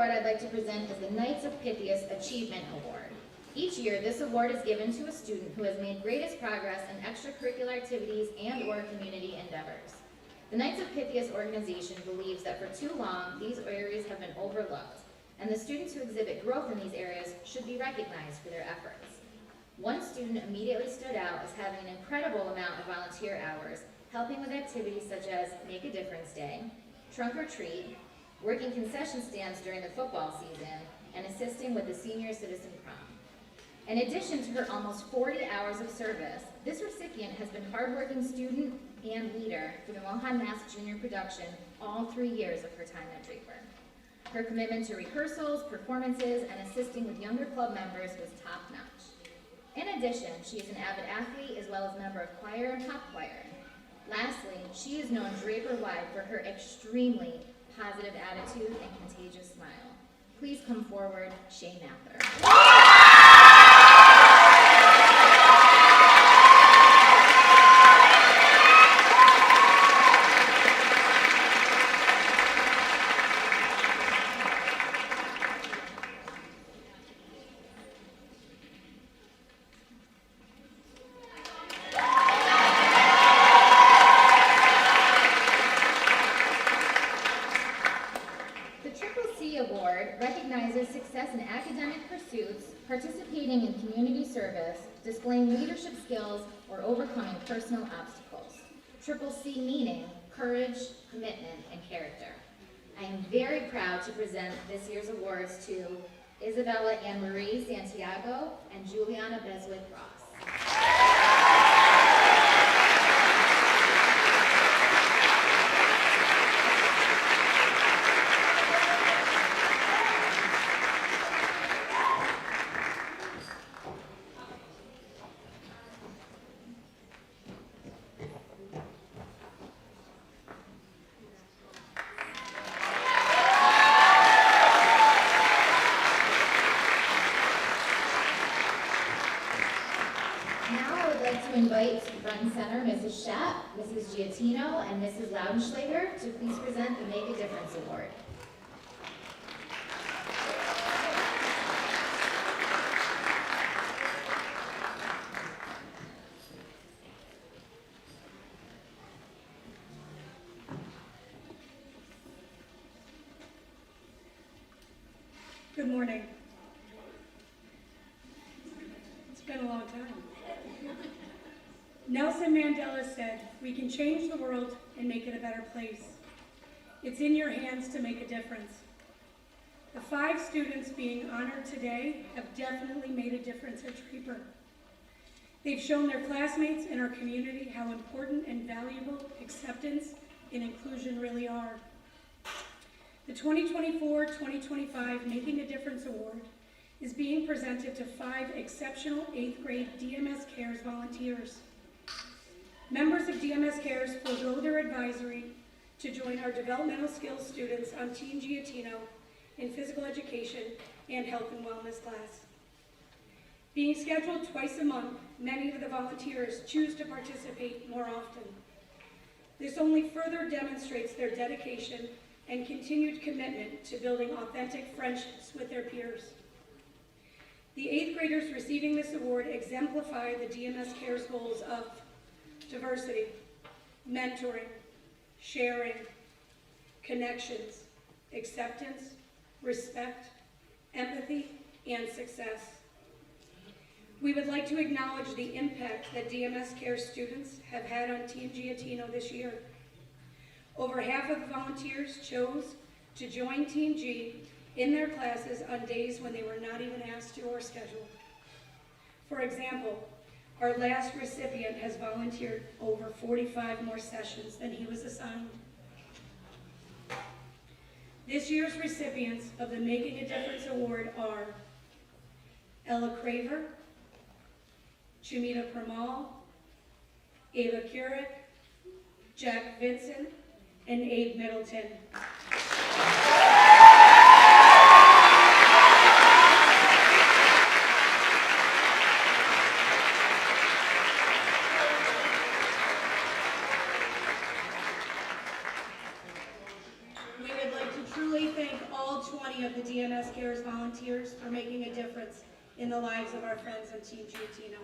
I'd like to present is the Knights of Pythias Achievement Award. Each year, this award is given to a student who has made greatest progress in extracurricular activities and/or community endeavors. The Knights of Pythias organization believes that for too long, these areas have been overlooked, and the students who exhibit growth in these areas should be recognized for their efforts. One student immediately stood out as having an incredible amount of volunteer hours, helping with activities such as Make a Difference Day, Trunk or Treat, working concession stands during the football season, and assisting with the Senior Citizen Prom. In addition to her almost 40 hours of service, this recipient has been hardworking student and leader for the Mohonasen Junior production all 3 years of her time at Draper. Her commitment to rehearsals, performances, and assisting with younger club members was top-notch. In addition, she is an avid athlete as well as member of choir and pop choir. Lastly, she is known Draper-wide for her extremely positive attitude and contagious smile. Please come forward, Shane Mather. Success in academic pursuits, participating in community service, displaying leadership skills, or overcoming personal obstacles. CCC meaning courage, commitment, and character. I am very proud to present this year's awards to Isabella Ann Marie Santiago and Juliana Beswick Ross. Invite front center Mrs. Schapp, Mrs. Giattino, and Mrs. Laudenschlager to please present the Make a Difference Award. Good morning. It's been a long time. Nelson Mandela said, "We can change the world and make it a better place. It's in your hands to make a difference." The 5 students being honored today have definitely made a difference at Draper. They've shown their classmates and our community how important and valuable acceptance and inclusion really are. The 2024-2025 Making a Difference Award is being presented to 5 exceptional 8th grade DMS Cares volunteers. Members of DMS Cares forego their advisory to join our developmental skills students on Team Giattino in physical education and health and wellness class. Being scheduled twice a month, many of the volunteers choose to participate more often. This only further demonstrates their dedication and continued commitment to building authentic friendships with their peers. The 8th graders receiving this award exemplify the DMS Cares goals of diversity, mentoring, sharing, connections, acceptance, respect, empathy, and success. We would like to acknowledge the impact that DMS Cares students have had on Team Giattino this year. Over half of the volunteers chose to join Team G in their classes on days when they were not even asked to or scheduled. For example, our last recipient has volunteered over 45 more sessions than he was assigned. This year's recipients of the Making a Difference Award are Ella Craver, Chumita Pramal, Ava Keurig, Jack Vincent, and Abe Middleton. We would like to truly thank all 20 of the DMS Cares volunteers for making a difference in the lives of our friends on Team Giattino.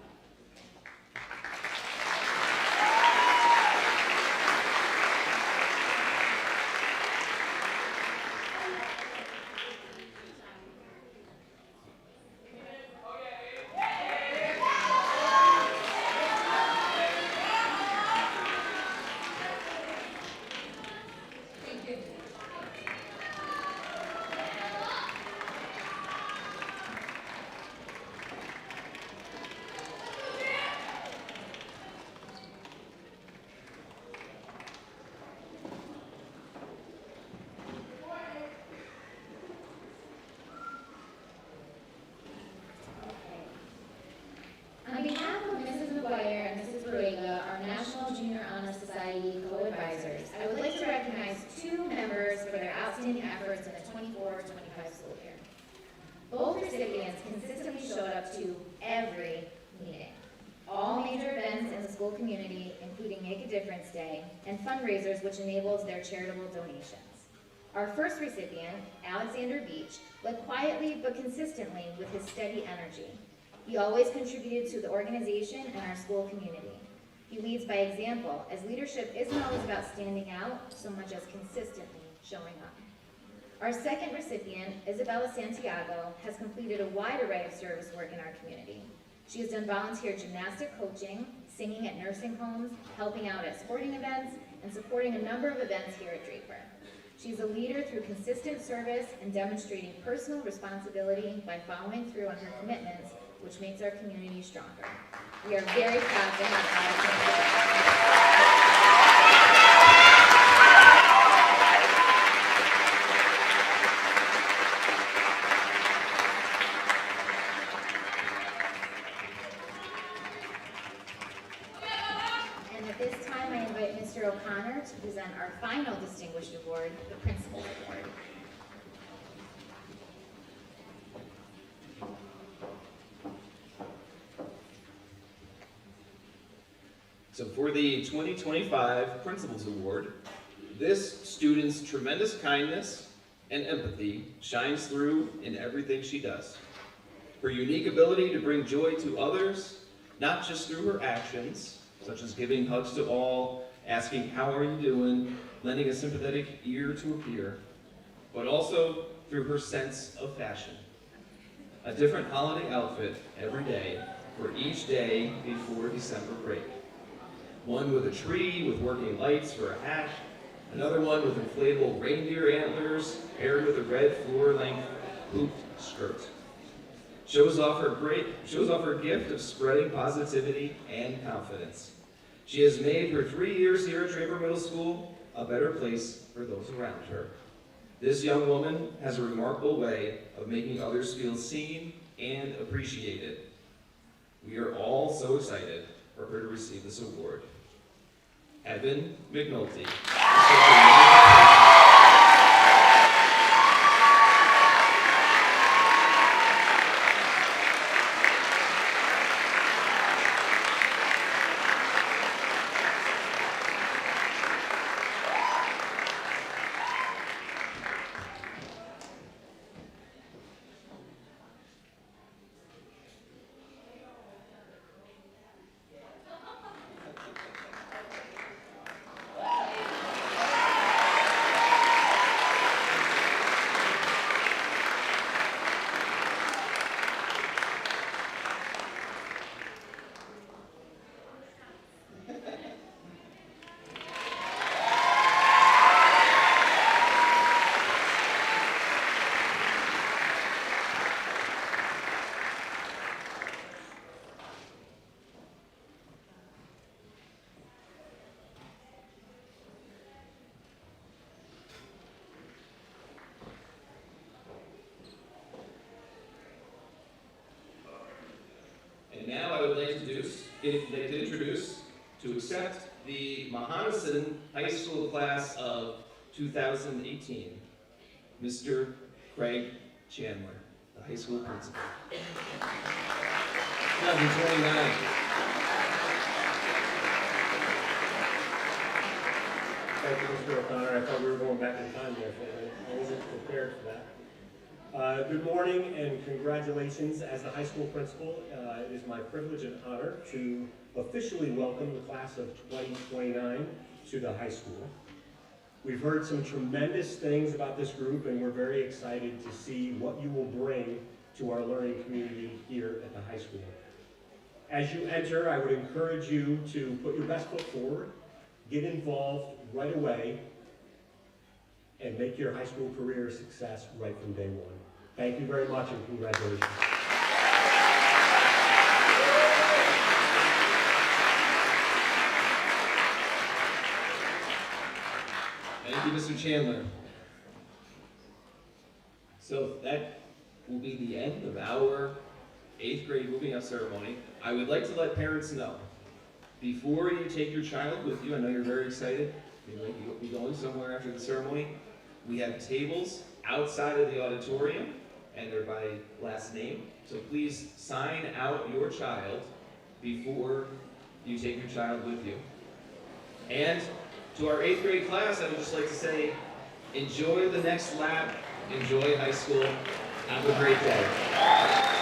24-25 school year. Both recipients consistently showed up to every meeting, all major events in the school community, including Make a Difference Day, and fundraisers which enables their charitable donations. Our first recipient, Alexander Beach, led quietly but consistently with his steady energy. He always contributed to the organization and our school community. He leads by example, as leadership isn't always about standing out so much as consistently showing up. Our second recipient, Isabella Santiago, has completed a wide array of service work in our community. She has done volunteer gymnastic coaching, singing at nursing homes, helping out at sporting events, and supporting a number of events here at Draper. She's a leader through consistent service and demonstrating personal responsibility by following through on her commitments, which makes our community stronger. We are very proud to have Alexander. Mr. O'Connor to present our final distinguished award, the Principal's Award. So for the 2025 Principal's Award, this student's tremendous kindness and empathy shines through in everything she does. Her unique ability to bring joy to others, not just through her actions, such as giving hugs to all, asking how are you doing, lending a sympathetic ear to a peer, but also through her sense of fashion. A different holiday outfit every day for each day before December break. One with a tree with working lights for a hat, another one with inflatable reindeer antlers paired with a red floor-length hooped skirt. Shows off her gift of spreading positivity and confidence. She has made her 3 years here at Draper Middle School a better place for those around her. This young woman has a remarkable way of making others feel seen and appreciated. We are all so excited for her to receive this award. Evan McNulty. Now I would like to introduce, to accept the Mohonasen High School class of 2018, Mr. Craig Chandler, the high school principal. Number 29. Thank you, Mr. O'Connor. I thought we were going back in time there. I wasn't prepared for that. Good morning and congratulations. As the high school principal, it is my privilege and honor to officially welcome the class of 2029 to the high school. We've heard some tremendous things about this group and we're very excited to see what you will bring to our learning community here at the high school. As you enter, I would encourage you to put your best foot forward, get involved right away, and make your high school career a success right from day one. Thank you very much and congratulations. Thank you, Mr. Chandler. So that will be the end of our 8th grade moving up ceremony. I would like to let parents know, before you take your child with you, I know you're very excited, you might be going somewhere after the ceremony, we have tables outside of the auditorium, and they're by last name. So please sign out your child before you take your child with you. And to our 8th grade class, I would just like to say, enjoy the next lap, enjoy high school, have a great day.